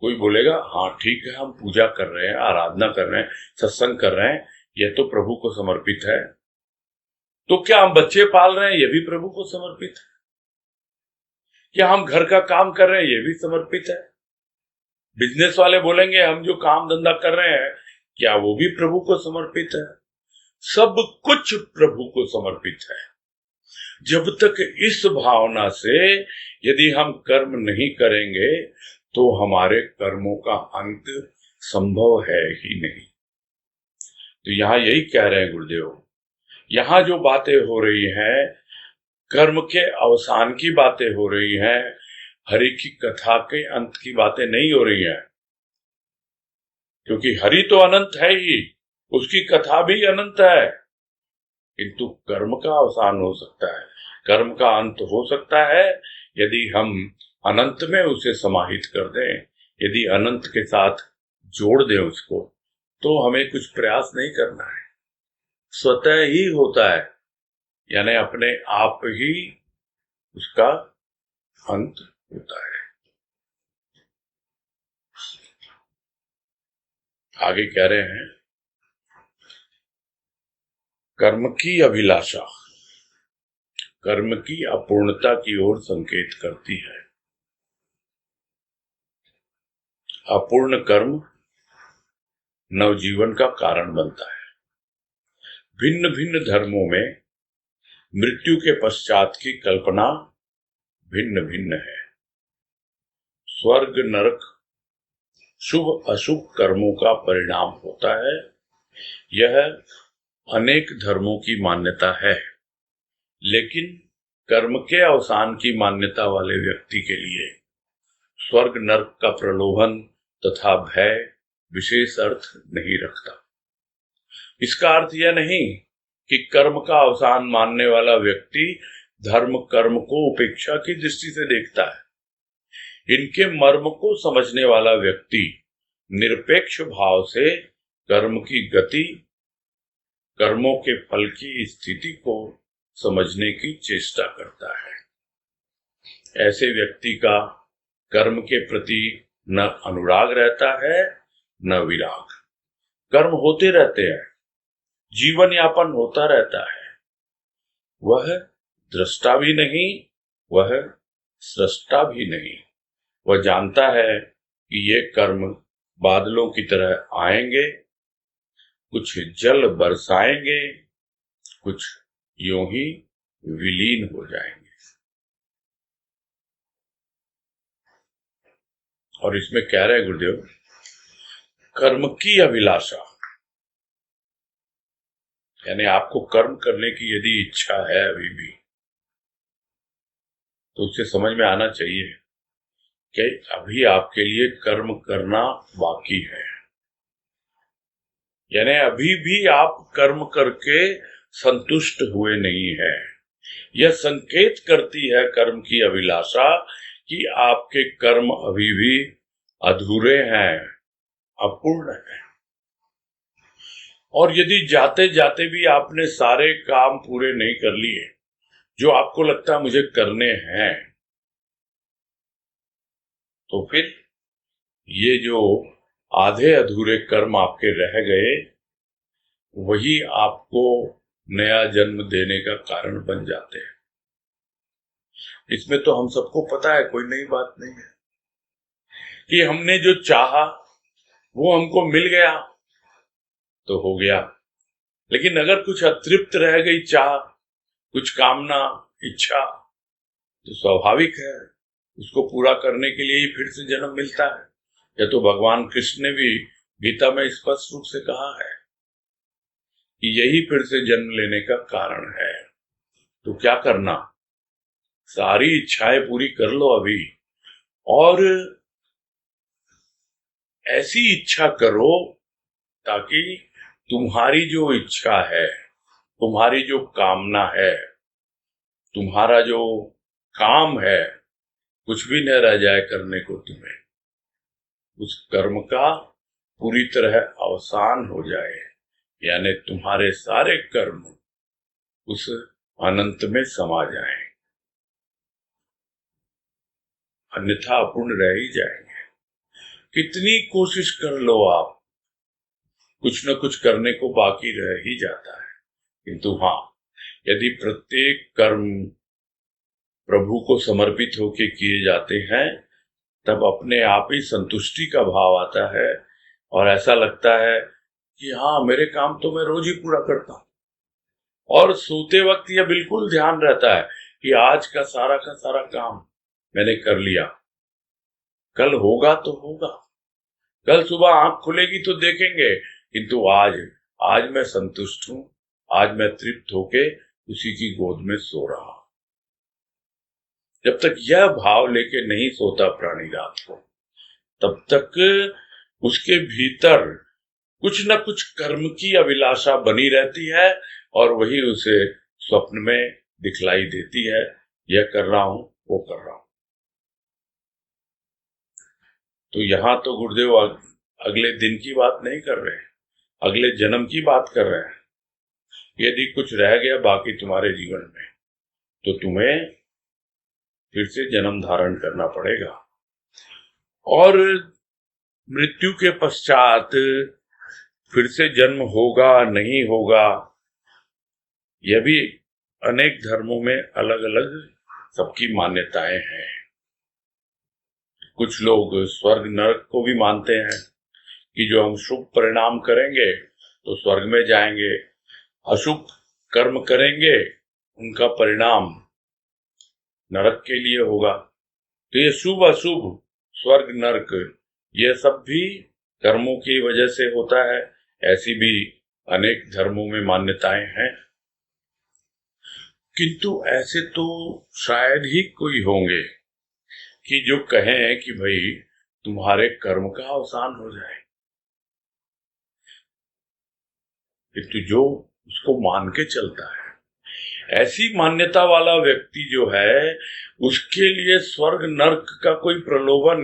कोई बोलेगा हाँ ठीक है हम पूजा कर रहे हैं, आराधना कर रहे हैं, सत्संग कर रहे हैं, यह तो प्रभु को समर्पित है। तो क्या हम बच्चे पाल रहे हैं, यह भी प्रभु को समर्पित है? क्या हम घर का काम कर रहे हैं, यह भी समर्पित है? बिजनेस वाले बोलेंगे हम जो काम धंधा कर रहे हैं, क्या वो भी प्रभु को समर्पित है? सब कुछ प्रभु को समर्पित है। जब तक इस भावना से यदि हम कर्म नहीं करेंगे तो हमारे कर्मों का अंत संभव है ही नहीं। तो यहां यही कह रहे हैं गुरुदेव, यहां जो बातें हो रही हैं, कर्म के अवसान की बातें हो रही हैं, हरि की कथा के अंत की बातें नहीं हो रही हैं। क्योंकि हरि तो अनंत है ही, उसकी कथा भी अनंत है, किंतु कर्म का अवसान हो सकता है, कर्म का अंत हो सकता है यदि हम अनंत में उसे समाहित कर दें, यदि अनंत के साथ जोड़ दें उसको, तो हमें कुछ प्रयास नहीं करना है, स्वतः ही होता है। यानी अपने आप ही उसका अंत होता है। आगे कह रहे हैं कर्म की अभिलाषा कर्म की अपूर्णता की ओर संकेत करती है। अपूर्ण कर्म नवजीवन का कारण बनता है। भिन्न भिन्न धर्मों में मृत्यु के पश्चात की कल्पना भिन्न भिन्न है। स्वर्ग नरक शुभ अशुभ कर्मों का परिणाम होता है। यह अनेक धर्मों की मान्यता है, लेकिन कर्म के अवसान की मान्यता वाले व्यक्ति के लिए स्वर्ग नर्क का प्रलोभन तथा भय विशेष अर्थ नहीं रखता। इसका अर्थ यह नहीं कि कर्म का अवसान मानने वाला व्यक्ति धर्म कर्म को उपेक्षा की दृष्टि से देखता है। इनके मर्म को समझने वाला व्यक्ति निरपेक्ष भाव से कर्म की गति, कर्मों के फल की स्थिति को समझने की चेष्टा करता है। ऐसे व्यक्ति का कर्म के प्रति न अनुराग रहता है न विराग। कर्म होते रहते हैं, जीवन यापन होता रहता है। वह दृष्टा भी नहीं, वह सृष्टा भी नहीं। वह जानता है कि ये कर्म बादलों की तरह आएंगे, कुछ जल बरसाएंगे, कुछ यूं ही विलीन हो जाएंगे। और इसमें कह रहे गुरुदेव, कर्म की अभिलाषा, यानी आपको कर्म करने की यदि इच्छा है अभी भी, तो उसे समझ में आना चाहिए कि अभी आपके लिए कर्म करना बाकी है। यानी अभी भी आप कर्म करके संतुष्ट हुए नहीं है। यह संकेत करती है कर्म की अभिलाषा कि आपके कर्म अभी भी अधूरे हैं, अपूर्ण हैं। और यदि जाते जाते भी आपने सारे काम पूरे नहीं कर लिए जो आपको लगता है मुझे करने हैं, तो फिर ये जो आधे अधूरे कर्म आपके रह गए, वही आपको नया जन्म देने का कारण बन जाते हैं। इसमें तो हम सबको पता है, कोई नई बात नहीं है कि हमने जो चाहा वो हमको मिल गया तो हो गया, लेकिन अगर कुछ अतृप्त रह गई चाह, कुछ कामना, इच्छा, तो स्वाभाविक है उसको पूरा करने के लिए ही फिर से जन्म मिलता है। यह तो भगवान कृष्ण ने भी गीता में स्पष्ट रूप से कहा है कि यही फिर से जन्म लेने का कारण है। तो क्या करना, सारी इच्छाएं पूरी कर लो अभी, और ऐसी इच्छा करो ताकि तुम्हारी जो इच्छा है, तुम्हारी जो कामना है, तुम्हारा जो काम है, कुछ भी न रह जाए करने को तुम्हें। उस कर्म का पूरी तरह अवसान हो जाए, यानी तुम्हारे सारे कर्म उस अनंत में समा जाएं, अन्यथा अपूर्ण रह ही जाएंगे। कितनी कोशिश कर लो आप, कुछ न कुछ करने को बाकी रह ही जाता है। किंतु हाँ, यदि प्रत्येक कर्म प्रभु को समर्पित होकर किए जाते हैं, तब अपने आप ही संतुष्टि का भाव आता है और ऐसा लगता है कि हाँ, मेरे काम तो मैं रोज ही पूरा करता हूं। और सोते वक्त यह बिल्कुल ध्यान रहता है कि आज का सारा काम मैंने कर लिया, कल होगा तो होगा, कल सुबह आंख खुलेगी तो देखेंगे, किंतु आज मैं संतुष्ट हूं, आज मैं तृप्त होके उसी की गोद में सो रहा हूं। जब तक यह भाव लेके नहीं सोता प्राणी रात को, तब तक उसके भीतर कुछ न कुछ कर्म की अभिलाषा बनी रहती है और वही उसे स्वप्न में दिखलाई देती है, यह कर रहा हूं, वो कर रहा हूं। तो यहां तो गुरुदेव अगले दिन की बात नहीं कर रहे, अगले जन्म की बात कर रहे हैं। यदि कुछ रह गया बाकी तुम्हारे जीवन में, तो तुम्हें फिर से जन्म धारण करना पड़ेगा। और मृत्यु के पश्चात फिर से जन्म होगा नहीं होगा, यह भी अनेक धर्मों में अलग अलग सबकी मान्यताएं हैं। कुछ लोग स्वर्ग नरक को भी मानते हैं कि जो हम शुभ परिणाम करेंगे तो स्वर्ग में जाएंगे, अशुभ कर्म करेंगे उनका परिणाम नरक के लिए होगा। तो ये शुभ अशुभ, स्वर्ग नरक, यह सब भी कर्मों की वजह से होता है। ऐसी भी अनेक धर्मों में मान्यताएं हैं, किंतु ऐसे तो शायद ही कोई होंगे कि जो कहें कि भाई तुम्हारे कर्म का अवसान हो जाए, किंतु जो उसको मान के चलता है, ऐसी मान्यता वाला व्यक्ति जो है उसके लिए स्वर्ग नर्क का कोई प्रलोभन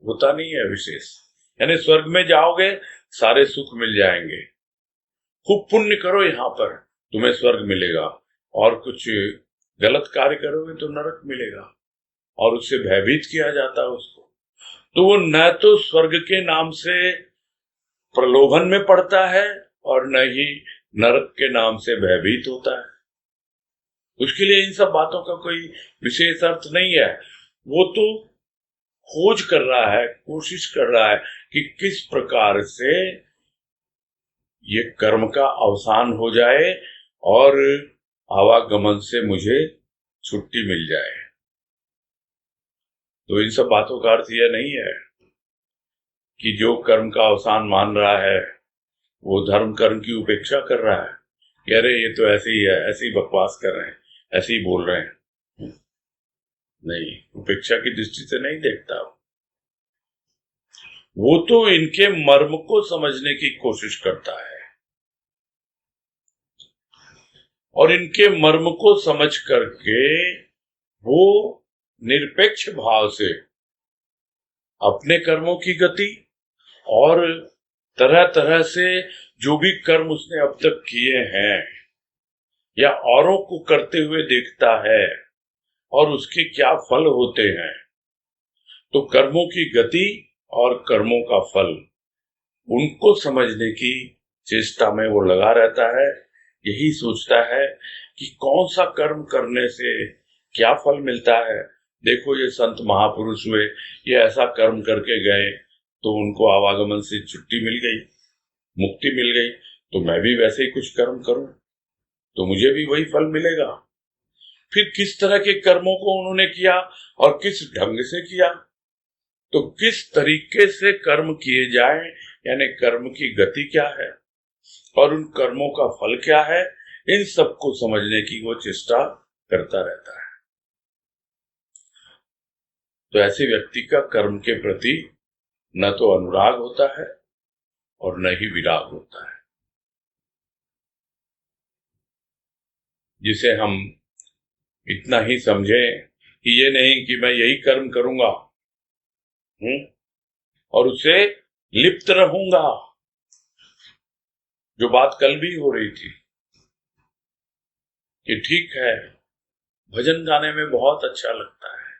होता नहीं है विशेष। यानी स्वर्ग में जाओगे सारे सुख मिल जाएंगे, खूब पुण्य करो यहाँ पर तुम्हें स्वर्ग मिलेगा, और कुछ गलत कार्य करोगे तो नरक मिलेगा, और उससे भयभीत किया जाता है उसको। तो वो न तो स्वर्ग के नाम से प्रलोभन में पड़ता है और न ही नरक के नाम से भयभीत होता है। उसके लिए इन सब बातों का कोई विशेष अर्थ नहीं है। वो तो खोज कर रहा है, कोशिश कर रहा है कि किस प्रकार से ये कर्म का अवसान हो जाए और आवागमन से मुझे छुट्टी मिल जाए। तो इन सब बातों का अर्थ यह नहीं है कि जो कर्म का अवसान मान रहा है वो धर्म कर्म की उपेक्षा कर रहा है कि अरे ये तो ऐसे ही है, ऐसे ही बकवास कर रहे हैं, ऐसे ही बोल रहे हैं। नहीं, उपेक्षा की दृष्टि से नहीं देखता। वो तो इनके मर्म को समझने की कोशिश करता है, और इनके मर्म को समझ करके वो निरपेक्ष भाव से अपने कर्मों की गति और तरह तरह से जो भी कर्म उसने अब तक किए हैं या औरों को करते हुए देखता है और उसके क्या फल होते हैं, तो कर्मों की गति और कर्मों का फल उनको समझने की चेष्टा में वो लगा रहता है। यही सोचता है कि कौन सा कर्म करने से क्या फल मिलता है। देखो ये संत महापुरुष हुए, ये ऐसा कर्म करके गए तो उनको आवागमन से छुट्टी मिल गई, मुक्ति मिल गई, तो मैं भी वैसे ही कुछ कर्म करूं तो मुझे भी वही फल मिलेगा। फिर किस तरह के कर्मों को उन्होंने किया और किस ढंग से किया, तो किस तरीके से कर्म किए जाए, यानी कर्म की गति क्या है और उन कर्मों का फल क्या है, इन सबको समझने की वो चेष्टा करता रहता है। तो ऐसे व्यक्ति का कर्म के प्रति न तो अनुराग होता है और न ही विराग होता है, जिसे हम इतना ही समझें कि ये नहीं कि मैं यही कर्म करूंगा और उससे लिप्त रहूंगा। जो बात कल भी हो रही थी कि ठीक है भजन गाने में बहुत अच्छा लगता है,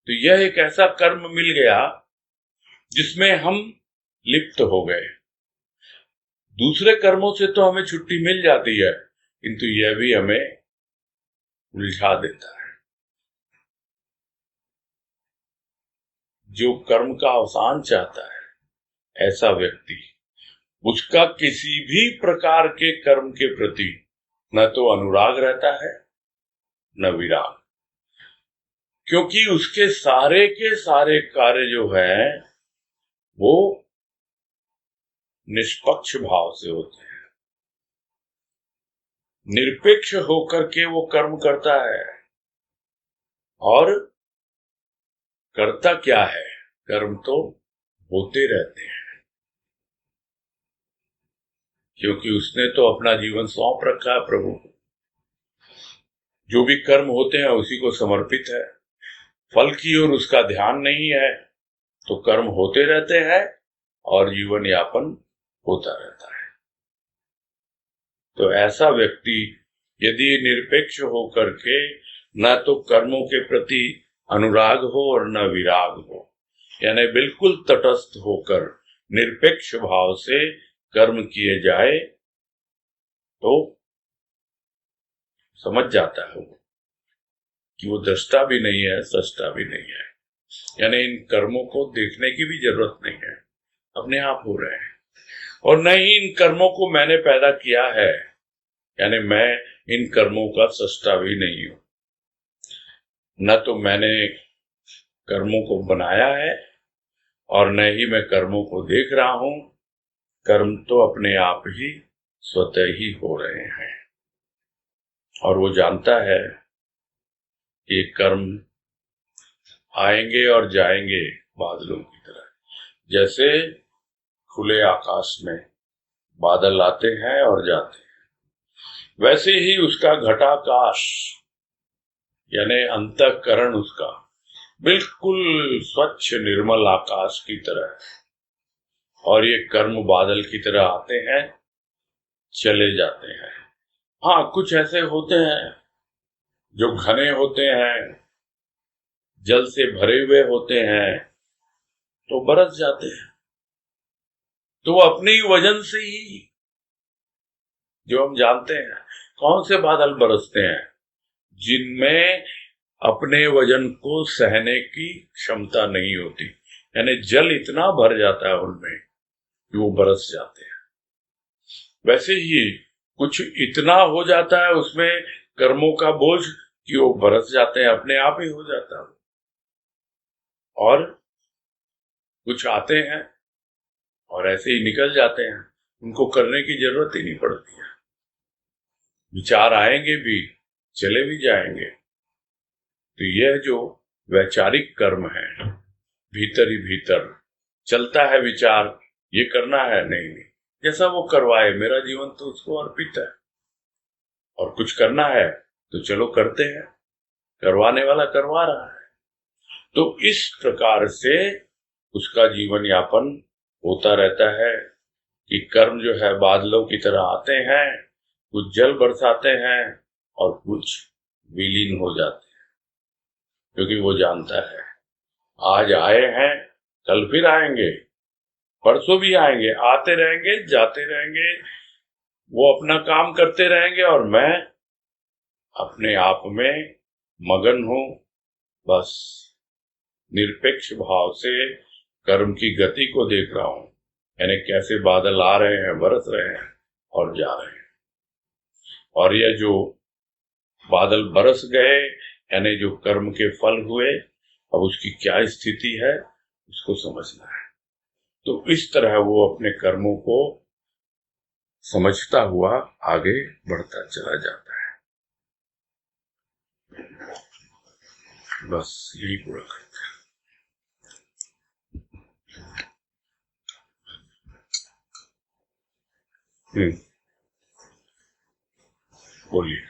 तो यह एक ऐसा कर्म मिल गया जिसमें हम लिप्त हो गए। दूसरे कर्मों से तो हमें छुट्टी मिल जाती है, किंतु यह भी हमें उलझा देता है। जो कर्म का अवसान चाहता है ऐसा व्यक्ति, उसका किसी भी प्रकार के कर्म के प्रति न तो अनुराग रहता है न विराग, क्योंकि उसके सारे के सारे कार्य जो है वो निष्पक्ष भाव से होते हैं, निरपेक्ष होकर के वो कर्म करता है। और करता क्या है, कर्म तो होते रहते हैं, क्योंकि उसने तो अपना जीवन सौंप रखा है प्रभु को। जो भी कर्म होते हैं उसी को समर्पित है, फल की ओर उसका ध्यान नहीं है, तो कर्म होते रहते हैं और जीवन यापन होता रहता है। तो ऐसा व्यक्ति यदि निरपेक्ष होकर के न तो कर्मों के प्रति अनुराग हो और न विराग हो, यानी बिल्कुल तटस्थ होकर निरपेक्ष भाव से कर्म किए जाए, तो समझ जाता है वो कि वो दृष्टा भी नहीं है, सृष्टा भी नहीं है, यानी इन कर्मों को देखने की भी जरूरत नहीं है, अपने आप हो रहे हैं। और न ही इन कर्मों को मैंने पैदा किया है, यानी मैं इन कर्मों का सृष्टा भी नहीं हूं, न तो मैंने कर्मों को बनाया है और न ही मैं कर्मों को देख रहा हूं। कर्म तो अपने आप ही स्वतः ही हो रहे हैं। और वो जानता है कि कर्म आएंगे और जाएंगे बादलों की तरह। जैसे खुले आकाश में बादल आते हैं और जाते हैं, वैसे ही उसका घटाकाश यानी अंतःकरण उसका बिल्कुल स्वच्छ निर्मल आकाश की तरह है। और ये कर्म बादल की तरह आते हैं, चले जाते हैं। हाँ, कुछ ऐसे होते हैं जो घने होते हैं, जल से भरे हुए होते हैं, तो बरस जाते हैं। तो वो अपने ही वजन से ही, जो हम जानते हैं, कौन से बादल बरसते हैं जिनमें अपने वजन को सहने की क्षमता नहीं होती, यानी जल इतना भर जाता है उनमें कि वो बरस जाते हैं। वैसे ही कुछ इतना हो जाता है उसमें कर्मों का बोझ कि वो बरस जाते हैं, अपने आप ही हो जाता है। और कुछ आते हैं और ऐसे ही निकल जाते हैं, उनको करने की जरूरत ही नहीं पड़ती है। विचार आएंगे भी, चले भी जाएंगे। तो यह जो वैचारिक कर्म है, भीतर ही भीतर चलता है विचार, ये करना है, नहीं नहीं, जैसा वो करवाए, मेरा जीवन तो उसको अर्पित है। और कुछ करना है तो चलो करते हैं, करवाने वाला करवा रहा है। तो इस प्रकार से उसका जीवन यापन होता रहता है कि कर्म जो है बादलों की तरह आते हैं, कुछ जल बरसाते हैं और कुछ विलीन हो जाते हैं। क्योंकि वो जानता है आज आए हैं, कल फिर आएंगे, परसों भी आएंगे, आते रहेंगे, जाते रहेंगे, वो अपना काम करते रहेंगे और मैं अपने आप में मगन हूं। बस निरपेक्ष भाव से कर्म की गति को देख रहा हूं, यानी कैसे बादल आ रहे हैं, बरस रहे हैं और जा रहे हैं। और यह जो बादल बरस गए, यानी जो कर्म के फल हुए, अब उसकी क्या स्थिति है उसको समझना है। तो इस तरह वो अपने कर्मों को समझता हुआ आगे बढ़ता चला जाता है। बस यही पूरा करता है। बोलिए।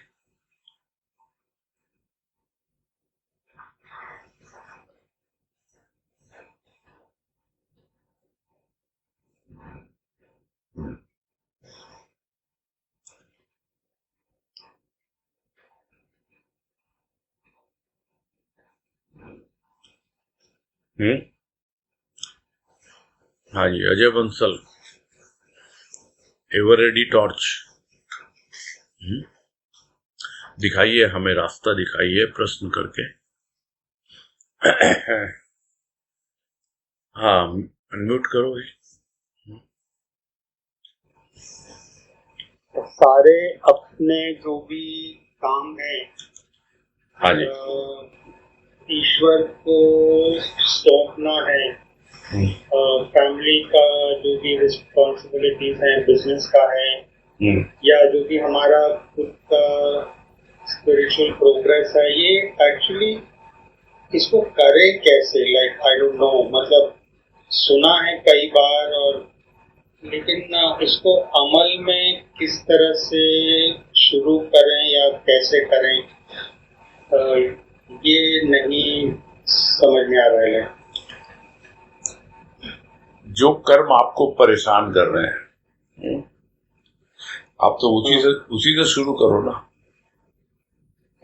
हाँ जी, Ajay Bansal, ever ready torch. दिखाइए, हमें रास्ता दिखाइए प्रश्न करके। हाँ, अनम्यूट करो भाई। सारे अपने जो भी काम है, हाँ जी, ईश्वर को सौंपना है। फैमिली का जो भी रिस्पॉन्सिबिलिटीज है, बिजनेस का है, या जो भी हमारा खुद का स्पिरिचुअल प्रोग्रेस है, ये एक्चुअली इसको करे कैसे? लाइक आई डोंट नो, मतलब सुना है कई बार, और लेकिन इसको अमल में किस तरह से शुरू करें या कैसे करें, ये नहीं समझ में आ रहा है। जो कर्म आपको परेशान कर रहे हैं, आप तो उसी से शुरू करो ना।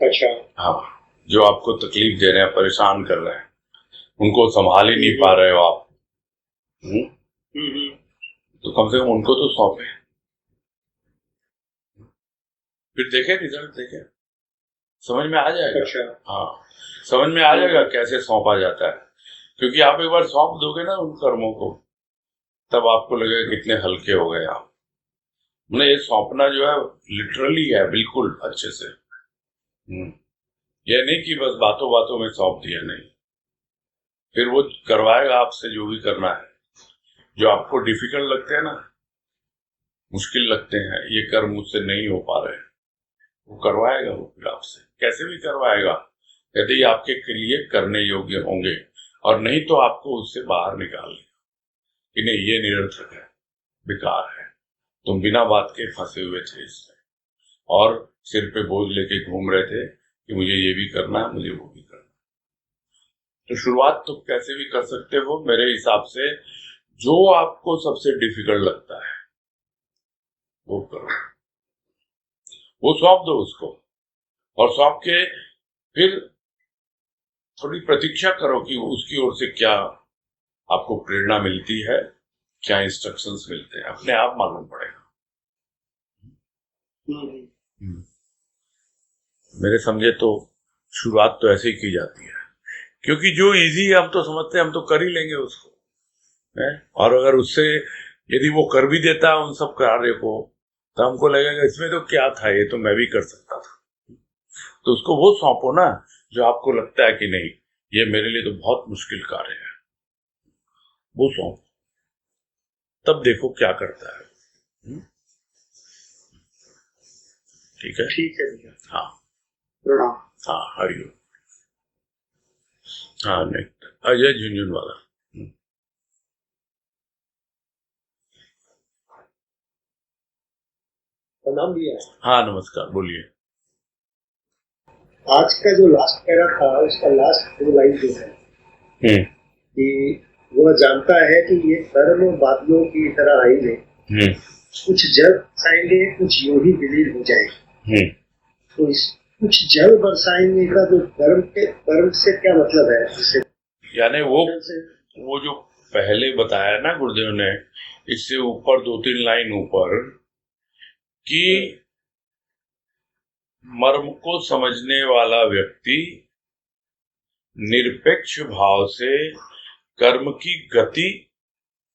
अच्छा। हाँ, जो आपको तकलीफ दे रहे हैं, परेशान कर रहे हैं, उनको संभाल ही नहीं पा रहे हो आप, तो कम से कम उनको तो सौंपे, फिर देखे रिजल्ट, देखे, समझ में आ जाएगा। अच्छा। हाँ, समझ में आ जाएगा कैसे सौंपा जाता है। क्योंकि आप एक बार सौंप दोगे ना उन कर्मों को, तब आपको लगेगा कितने हल्के हो गए आप। मतलब ये सौंपना जो है लिटरली है, बिल्कुल अच्छे से। यह नहीं कि बस बातों बातों में सौंप दिया, नहीं। फिर वो करवाएगा आपसे जो भी करना है, जो आपको डिफिकल्ट लगते हैं ना, मुश्किल लगते हैं, ये कर्म मुझसे नहीं हो पा रहे, वो करवाएगा, वो फिर आपसे कैसे भी करवाएगा यदि आपके लिए करने योग्य होंगे, और नहीं तो आपको उससे बाहर निकाल लेगा कि नहीं ये निरर्थक है, बेकार है, तुम बिना बात के फंसे हुए थे इसमें और सिर पे बोझ लेके घूम रहे थे कि मुझे ये भी करना है, मुझे वो भी करना है। तो शुरुआत तो कैसे भी कर सकते हो मेरे हिसाब से, जो आपको सबसे डिफिकल्ट लगता है वो करो, वो सौंप दो उसको, और सौंप के फिर थोड़ी प्रतीक्षा करो कि उसकी ओर से क्या आपको प्रेरणा मिलती है, क्या इंस्ट्रक्शंस मिलते हैं, अपने आप मालूम पड़ेगा। मेरे समझे तो शुरुआत तो ऐसे ही की जाती है, क्योंकि जो इजी हम तो समझते हैं हम तो कर ही लेंगे उसको है? और अगर उससे यदि वो कर भी देता है उन सब कार्य को, तो हमको लगेगा इसमें तो क्या था, ये तो मैं भी कर सकता था। तो उसको वो सौंपो ना जो आपको लगता है कि नहीं ये मेरे लिए तो बहुत मुश्किल कार्य है, वो सौंपो, तब देखो क्या करता है। ठीक है, ठीक है भैया। हाँ प्रणाम। हाँ, हरिओम। हाँ, नेक्स्ट अजय झुंझुनवाला। प्रणाम भैया। हाँ नमस्कार, बोलिए। आज का जो लास्ट पैरा था उसका लास्ट दो लाइन जो है कि वह जानता है कि ये कर्म बादलों की तरह आएंगे, कुछ जल बरसाएंगे, कुछ यूं ही विलीन हो जाएंगे। तो इस कुछ जल बरसाएंगे का जो कर्म से क्या मतलब है? इससे यानी वो जो पहले बताया ना गुरुदेव ने, इससे ऊपर 2-3 लाइन ऊपर कि मर्म को समझने वाला व्यक्ति निरपेक्ष भाव से कर्म की गति,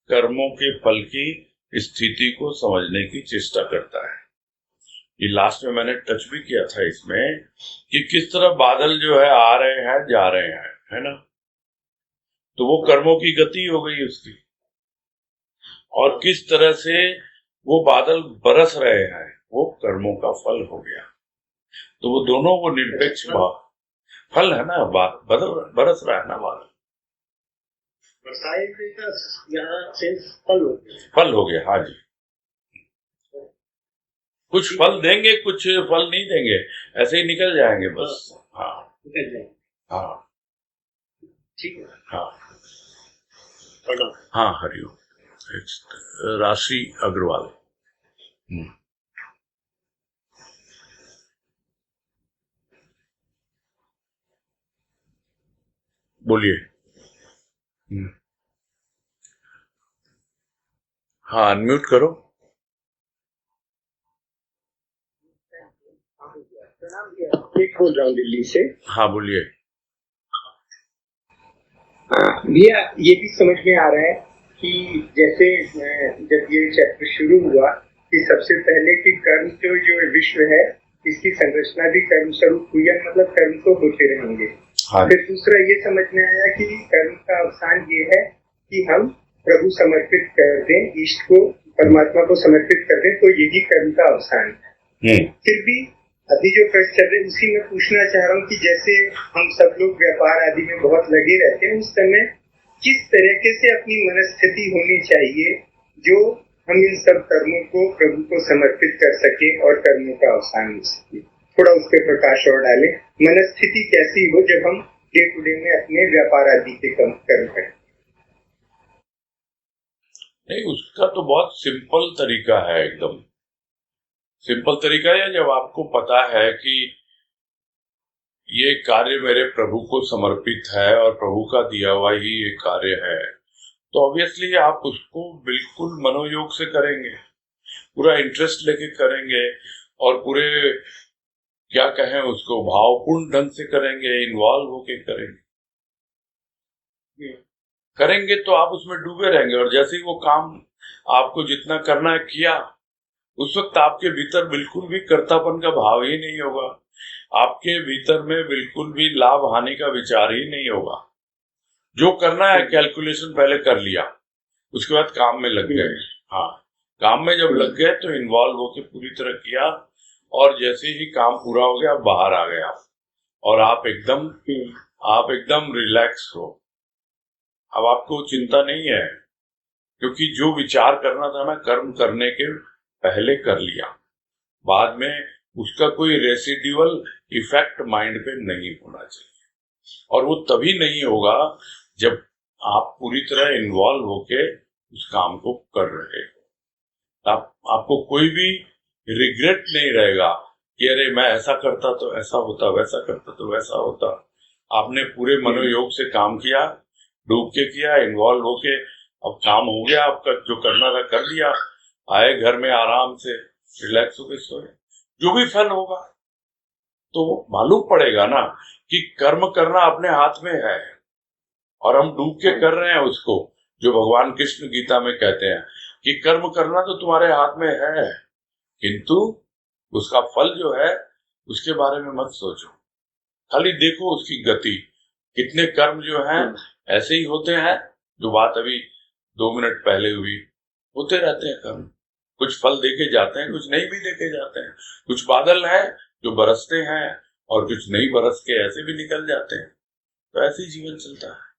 कर्मों के फल की स्थिति को समझने की चेष्टा करता है। ये लास्ट में मैंने टच भी किया था इसमें कि किस तरह बादल जो है आ रहे हैं जा रहे हैं, है ना, तो वो कर्मों की गति हो गई उसकी, और किस तरह से वो बादल बरस रहे हैं वो कर्मों का फल हो गया। तो वो दोनों वो निरपेक्ष भाव फल है ना, बरस रहा है ना बादल, फल हो गया। हाँ जी, कुछ फल देंगे कुछ फल नहीं देंगे, ऐसे ही निकल जाएंगे बस। हाँ हाँ ठीक है। हाँ हाँ, हरिओम। राशि अग्रवाल। बोलिए। हाँ, अनम्यूट करो। एक बोल रहा हूँ दिल्ली से। हाँ बोलिए। भैया ये भी समझ में आ रहा है कि जैसे जब ये चैप्टर शुरू हुआ कि सबसे पहले कि कर्म जो विश्व है इसकी संरचना भी कर्म स्वरूप हुई है, मतलब कर्म तो होते रहेंगे। हाँ। फिर दूसरा ये समझ में आया कि कर्म का अवसान ये है कि हम प्रभु समर्पित कर दें, इष्ट को, परमात्मा को समर्पित कर दें, तो यही कर्म का अवसान है। फिर भी अभी जो प्रश्न चल रहे उसी में पूछना चाह रहा हूँ कि जैसे हम सब लोग व्यापार आदि में बहुत लगे रहते हैं, उस समय किस तरीके से अपनी मनस्थिति होनी चाहिए जो हम इन सब कर्मों को प्रभु को समर्पित कर सके और कर्मों का अवसान हो सके? थोड़ा उस पर प्रकाश और डालें। मनस्थिति कैसी हो जब हम डे टू डे में अपने व्यापार आदि के कर्म करें? नहीं, उसका तो बहुत सिंपल तरीका है, एकदम सिंपल तरीका है। जब आपको पता है कि ये कार्य मेरे प्रभु को समर्पित है और प्रभु का दिया हुआ ही ये कार्य है, तो ऑब्वियसली आप उसको बिल्कुल मनोयोग से करेंगे, पूरा इंटरेस्ट लेके करेंगे, और पूरे क्या कहें उसको भावपूर्ण ढंग से करेंगे, इन्वॉल्व होके करेंगे तो आप उसमें डूबे रहेंगे। और जैसे ही वो काम आपको जितना करना है किया, उस वक्त आपके भीतर बिल्कुल भी कर्तापन का भाव ही नहीं होगा, आपके भीतर में बिल्कुल भी लाभ हानि का विचार ही नहीं होगा। जो करना है कैलकुलेशन पहले कर लिया, उसके बाद काम में लग गए। हाँ, काम में जब लग गए तो इन्वॉल्व होके पूरी तरह किया, और जैसे ही काम पूरा हो गया बाहर आ गया और आप एकदम रिलैक्स हो। अब आपको चिंता नहीं है, क्योंकि जो विचार करना था ना कर्म करने के पहले कर लिया, बाद में उसका कोई रेसिड्यूअल इफेक्ट माइंड पे नहीं होना चाहिए। और वो तभी नहीं होगा जब आप पूरी तरह इन्वॉल्व होके उस काम को कर रहे हो। आपको कोई भी रिग्रेट नहीं रहेगा कि अरे मैं ऐसा करता तो ऐसा होता, वैसा करता तो वैसा होता। आपने पूरे मनोयोग से काम किया, डूब के किया, इन्वॉल्व होके, अब काम हो गया, आपका जो करना था कर दिया, आए घर में आराम से रिलैक्स होके सोए। जो भी फल होगा तो मालूम पड़ेगा ना कि कर्म करना अपने हाथ में है, और हम डूब के कर रहे हैं उसको, जो भगवान कृष्ण गीता में कहते हैं कि कर्म करना तो तुम्हारे हाथ में है, किंतु उसका फल जो है उसके बारे में मत सोचो, खाली देखो उसकी गति। कितने कर्म जो हैं ऐसे ही होते हैं, जो बात अभी 2 मिनट पहले हुई, होते रहते हैं कर्म। कुछ फल देके जाते हैं, कुछ नहीं भी देके जाते हैं। कुछ बादल हैं जो बरसते हैं और कुछ नहीं बरस के ऐसे भी निकल जाते हैं। तो ऐसे ही जीवन चलता है।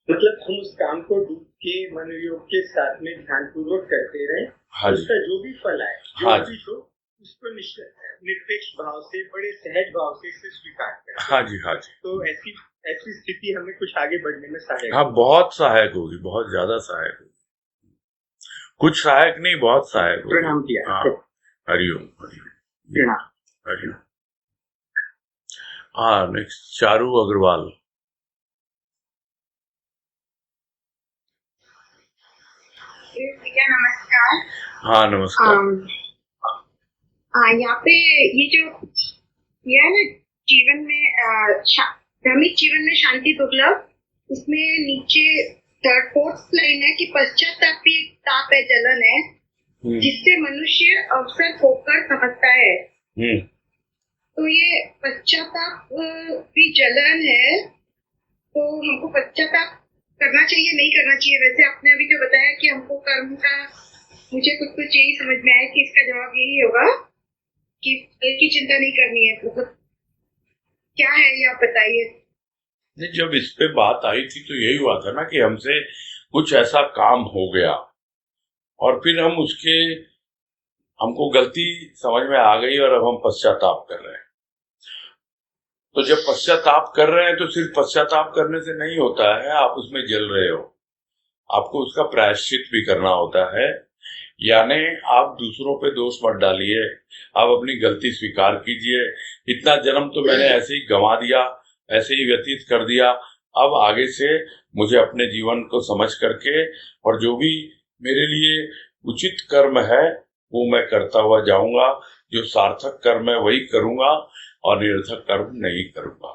मतलब हम उस काम को डूब के मनोयोग के साथ में ध्यानपूर्वक करते रहे, हाँ जी, उसका जो भी फल आए, जो हाँ भी हो, उसको निरपेक्ष भाव से, बड़े सहज भाव से स्वीकार करें। हाँ जी, हाँ जी। तो ऐसी स्थिति हमें कुछ आगे बढ़ने में सहायक, हाँ, बहुत सहायक होगी, बहुत ज्यादा सहायक होगी। कुछ सहायक नहीं, बहुत सहायक होगी। प्रणाम किया। हाँ, हरिओम हरिओम प्रणाम। हरिओम। हाँ, नेक्स्ट चारू अग्रवाल। भैया नमस्कार। हाँ नमस्कार। यहाँ पे ये जो ये है ना, जीवन में भ्रमित जीवन में शांति दुर्लभ, उसमें नीचे 4th लाइन है कि पश्चाताप भी एक ताप है, जलन है, जिससे मनुष्य अवसर खोकर समझता है। तो ये पश्चाताप भी जलन है, तो हमको पश्चाताप करना चाहिए, नहीं करना चाहिए? वैसे आपने अभी जो बताया कि हमको कर्म का, मुझे कुछ यही समझ में आया कि इसका जवाब यही होगा कि फल की चिंता नहीं करनी है। मतलब क्या है ये आप बताइए। नहीं, जब इस पे बात आई थी तो यही हुआ था ना कि हमसे कुछ ऐसा काम हो गया और फिर हमको गलती समझ में आ गई और अब हम पश्चाताप कर रहे हैं। तो जब पश्चाताप कर रहे हैं तो सिर्फ पश्चाताप करने से नहीं होता है, आप उसमें जल रहे हो, आपको उसका प्रायश्चित भी करना होता है। यानी आप दूसरों पे दोष मत डालिए, आप अपनी गलती स्वीकार कीजिए। इतना जन्म तो मैंने ऐसे ही गंवा दिया, ऐसे ही व्यतीत कर दिया, अब आगे से मुझे अपने जीवन को समझ करके और जो भी मेरे लिए उचित कर्म है वो मैं करता हुआ जाऊंगा। जो सार्थक कर्म है वही करूंगा और निरर्थक कर्म नहीं करूंगा।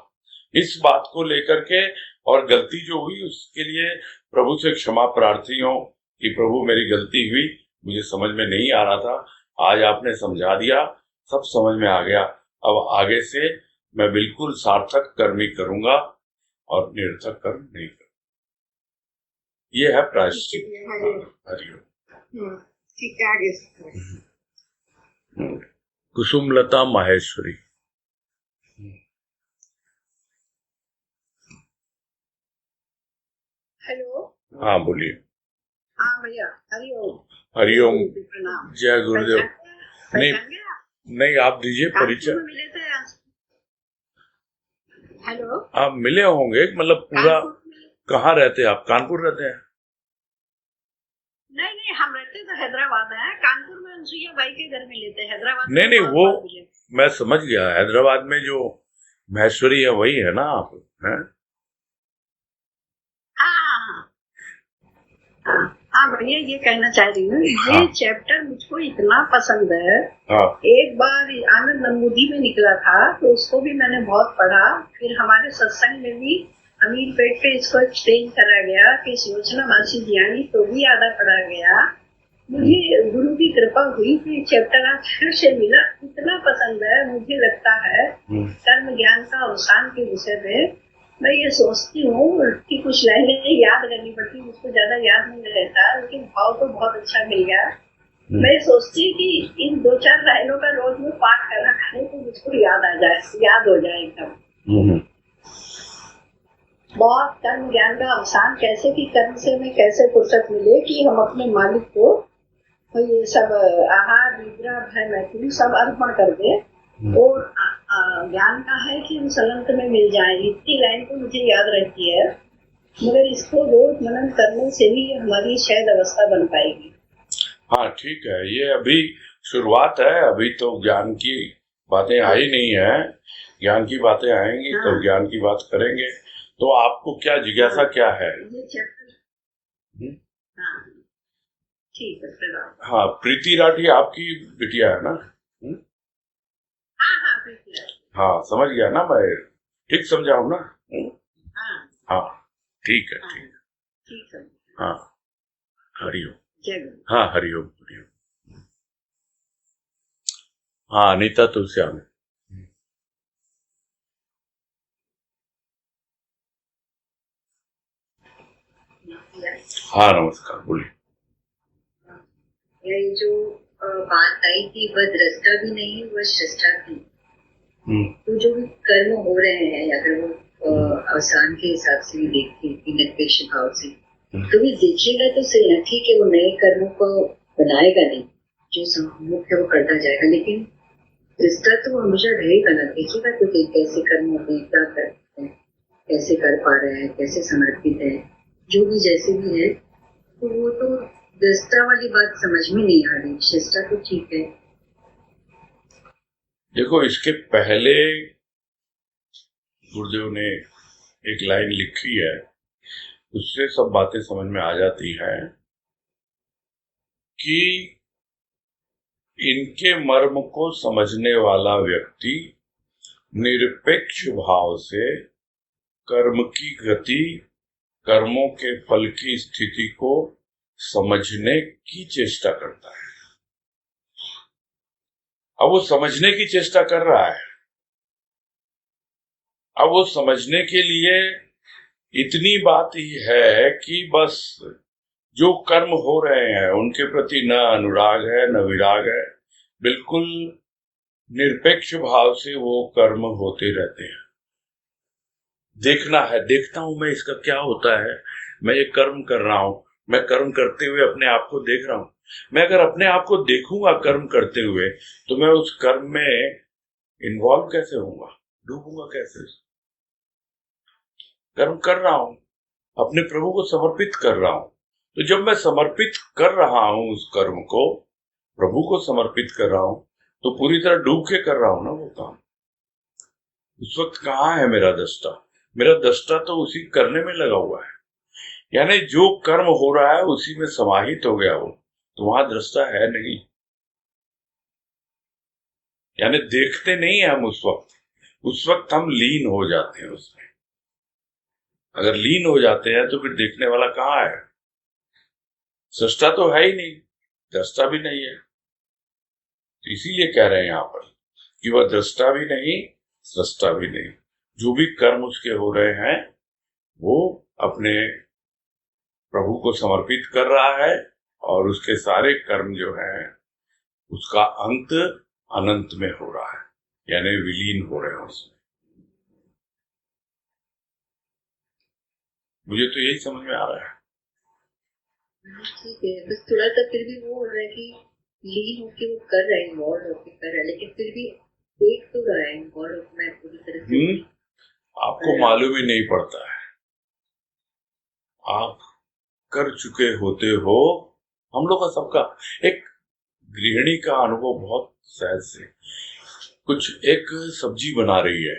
इस बात को लेकर के और गलती जो हुई उसके लिए प्रभु से क्षमा प्रार्थी हूं कि प्रभु मेरी गलती हुई, मुझे समझ में नहीं आ रहा था, आज आपने समझा दिया, सब समझ में आ गया। अब आगे से मैं बिल्कुल सार्थक कर्म ही करूंगा और निरर्थक कर्म नहीं करूंगा। ये है प्रायश्चित। हरिओम। ठीक है, आगे कुसुमलता माहेश्वरी। हेलो। हाँ बोलिए। हाँ भैया, हरिओम। हरिओम, प्रणाम। जय गुरुदेव। नहीं आप दीजिए परिचय। मिले थे। हेलो, आप मिले होंगे, मतलब पूरा। कहाँ रहते हैं आप? कानपुर रहते हैं? नहीं, हम रहते तो हैदराबाद है। कानपुर में अनसुईया बाई के घर मिले थे। हैदराबाद नहीं, वो मैं समझ गया, हैदराबाद में जो महेश्वरी है वही है ना आप? हैं? हाँ भैया, ये कहना चाह रही हूँ, ये चैप्टर मुझको इतना पसंद है। एक बार आनंद नंबूदी में निकला था तो उसको भी मैंने बहुत पढ़ा, फिर हमारे सत्संग में भी अमीर पेट पे इसको एक्सप्लेन करा गया कि योजना मासी दियानी, तो भी आधा पढ़ा गया। मुझे गुरु की कृपा हुई कि चैप्टर आज फिर से मिला, इतना पसंद है। मुझे लगता है कर्म ज्ञान का अवसान के विषय में मैं ये सोचती हूँ कि कुछ लाइनें याद करनी पड़ती, मुझको ज्यादा याद नहीं रहता, लेकिन भाव तो बहुत अच्छा मिल गया। मैं सोचती कि इन 2-4 लाइनों का रोज में पाठ करना खाने तो मुझको याद आ जाए, याद हो जाए एकदम। बहुत कर्म ज्ञान का अवसान, कैसे कि कर्म से हमें कैसे फुर्सत मिले कि हम अपने मालिक को ये सब आहार निद्रा भय मैथुन सब अर्पण कर दे। और ज्ञान का है कि हम सलंत में मिल जाए, इतनी लाइन तो मुझे याद रहती है, मगर इसको रोज मनन करने से ही हमारी शायद अवस्था बन पाएगी। हाँ ठीक है, ये अभी शुरुआत है, अभी तो ज्ञान की बातें आई नहीं है, ज्ञान की बातें आएंगी तो ज्ञान की बात करेंगे। तो आपको क्या जिज्ञासा क्या है? ये चैप्टर ठीक है। हाँ, प्रीति राठी आपकी बिटिया है ना? हाँ समझ गया ना, मैं ठीक समझाऊँ ना? हाँ ठीक है, ठीक है। हाँ हरिओम। हाँ हरिओम हरिओम। हाँ अनीता तुलसियान। हाँ नमस्कार, बोलिए। ये जो बात आई कि वह दृष्टा भी नहीं वह सृष्टा भी, तो जो भी कर्म हो रहे हैं अगर वो अवसान के हिसाब से भी देखते हैं निरपेक्ष भाव से, तो भी देखिएगा तो सही है, ठीक है वो नए कर्मों को बनाएगा नहीं, जो मुख्य वो करता जाएगा, लेकिन दृष्टा तो हमेशा रहेगा ना। देखिएगा तो कैसे कर्म होते हैं, क्या करते हैं, कैसे कर पा रहे हैं, कैसे समर्पित है, जो भी जैसे भी है, तो वो तो दृष्टा वाली बात समझ में नहीं आ रही। शिष्टा तो ठीक है। देखो इसके पहले गुरुदेव ने एक लाइन लिखी है, उससे सब बातें समझ में आ जाती हैं कि इनके मर्म को समझने वाला व्यक्ति निरपेक्ष भाव से कर्म की गति, कर्मों के फल की स्थिति को समझने की चेष्टा करता है। अब वो समझने की चेष्टा कर रहा है, अब वो समझने के लिए इतनी बात ही है कि बस जो कर्म हो रहे हैं उनके प्रति न अनुराग है न विराग है, बिल्कुल निरपेक्ष भाव से वो कर्म होते रहते हैं। देखना है, देखता हूं मैं इसका क्या होता है, मैं ये कर्म कर रहा हूं, मैं कर्म करते हुए अपने आप को देख रहा हूं। मैं अगर अपने आप को देखूंगा कर्म करते हुए तो मैं उस कर्म में इन्वॉल्व कैसे होऊंगा, डूबूंगा कैसे? कर्म कर रहा हूं, अपने प्रभु को समर्पित कर रहा हूं, तो जब मैं समर्पित कर रहा हूं उस कर्म को, प्रभु को समर्पित कर रहा हूं, तो पूरी तरह डूब के कर रहा हूं ना वो काम। उस वक्त कहाँ है मेरा दृष्टा? मेरा दृष्टा तो उसी करने में लगा हुआ है, यानी जो कर्म हो रहा है उसी में समाहित हो गया वो, तो वहां दृष्टा है नहीं। यानी देखते नहीं है हम उस वक्त हम लीन हो जाते हैं उसमें। अगर लीन हो जाते हैं तो फिर देखने वाला कहाँ है? सृष्टा तो है ही नहीं, दृष्टा भी नहीं है। तो इसीलिए कह रहे हैं यहां पर कि वह दृष्टा भी नहीं, सृष्टा भी नहीं। जो भी कर्म उसके हो रहे हैं वो अपने प्रभु को समर्पित कर रहा है, और उसके सारे कर्म जो हैं उसका अंत अनंत में हो रहा है, यानी विलीन हो रहे हैं उसमें। मुझे तो यही समझ में आ रहा है। ठीक है, बस थोड़ा सा फिर भी वो हो रहा है कि लीन होके वो कर रहे हैं, इन्वॉल्व होके कर रहा है, लेकिन फिर भी देख तो रहा है इन्वॉल्व होकर। मैं पूरी तरह से आपको मालूम ही नहीं पड़ता है, आप कर चुके होते हो। हम लोग का सबका एक गृहिणी का अनुभव बहुत सहज से, कुछ एक सब्जी बना रही है,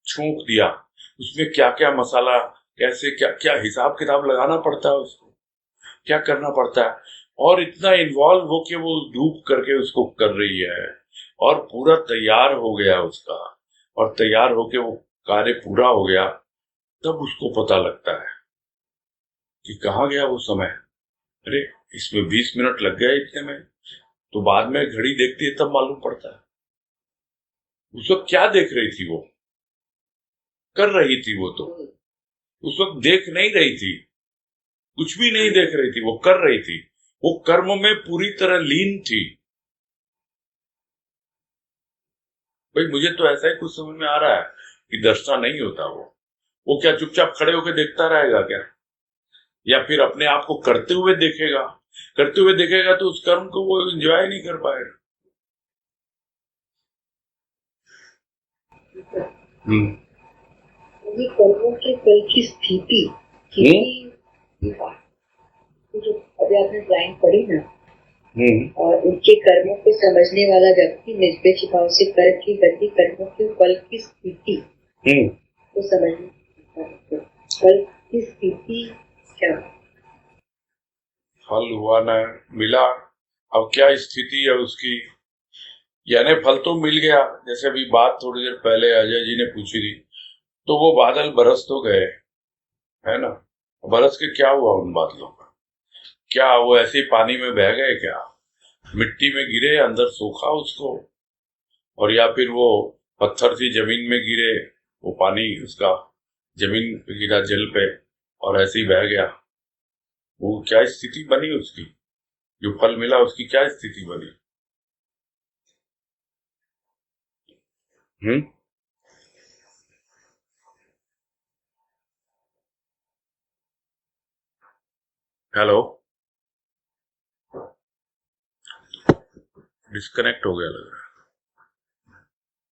छोंक दिया, उसमें क्या क्या मसाला, कैसे क्या क्या हिसाब किताब लगाना पड़ता है, उसको क्या करना पड़ता है, और इतना इन्वॉल्व होके वो डूब करके उसको कर रही है, और पूरा तैयार हो गया उसका, और तैयार होके वो कार्य पूरा हो गया, तब उसको पता लगता है कि कहाँ गया वो समय। अरे इसमें 20 मिनट लग गया इतने में, तो बाद में घड़ी देखती है तब मालूम पड़ता है। उस वक्त क्या देख रही थी वो? कर रही थी वो तो, उस वक्त देख नहीं रही थी, कुछ भी नहीं देख रही थी, वो कर रही थी, वो कर्म में पूरी तरह लीन थी। भाई मुझे तो ऐसा ही कुछ समझ में आ रहा है कि दर्शना नहीं होता वो क्या चुपचाप खड़े होकर देखता रहेगा क्या, या फिर अपने आप को करते हुए देखेगा? करते हुए देखेगा तो उस कर्म को वो एंजॉय नहीं कर पाएगा। ये कर्मों के फल की स्थिति जो अभी आपने लाइन पढ़ी ना, और उनके कर्मों को समझने वाला व्यक्ति निष्पक्ष भाव से कर्म की गति, कर्मों के फल की स्थिति को समझने, फल की स्थिति क्या, फल हुआ ना मिला, अब क्या स्थिति है उसकी, यानी फल तो मिल गया। जैसे अभी बात थोड़ी देर पहले अजय जी ने पूछी थी, तो वो बादल बरस तो गए, है ना, बरस के क्या हुआ उन बादलों का? क्या वो ऐसे ही पानी में बह गए क्या? मिट्टी में गिरे, अंदर सूखा उसको, और या फिर वो पत्थर सी जमीन में गिरे, वो पानी उसका जमीन पे गिरा, जल पे, और ऐसे ही बह गया। वो क्या स्थिति बनी उसकी, जो फल मिला उसकी क्या स्थिति बनी? हेलो, डिस्कनेक्ट हो गया लग रहा है।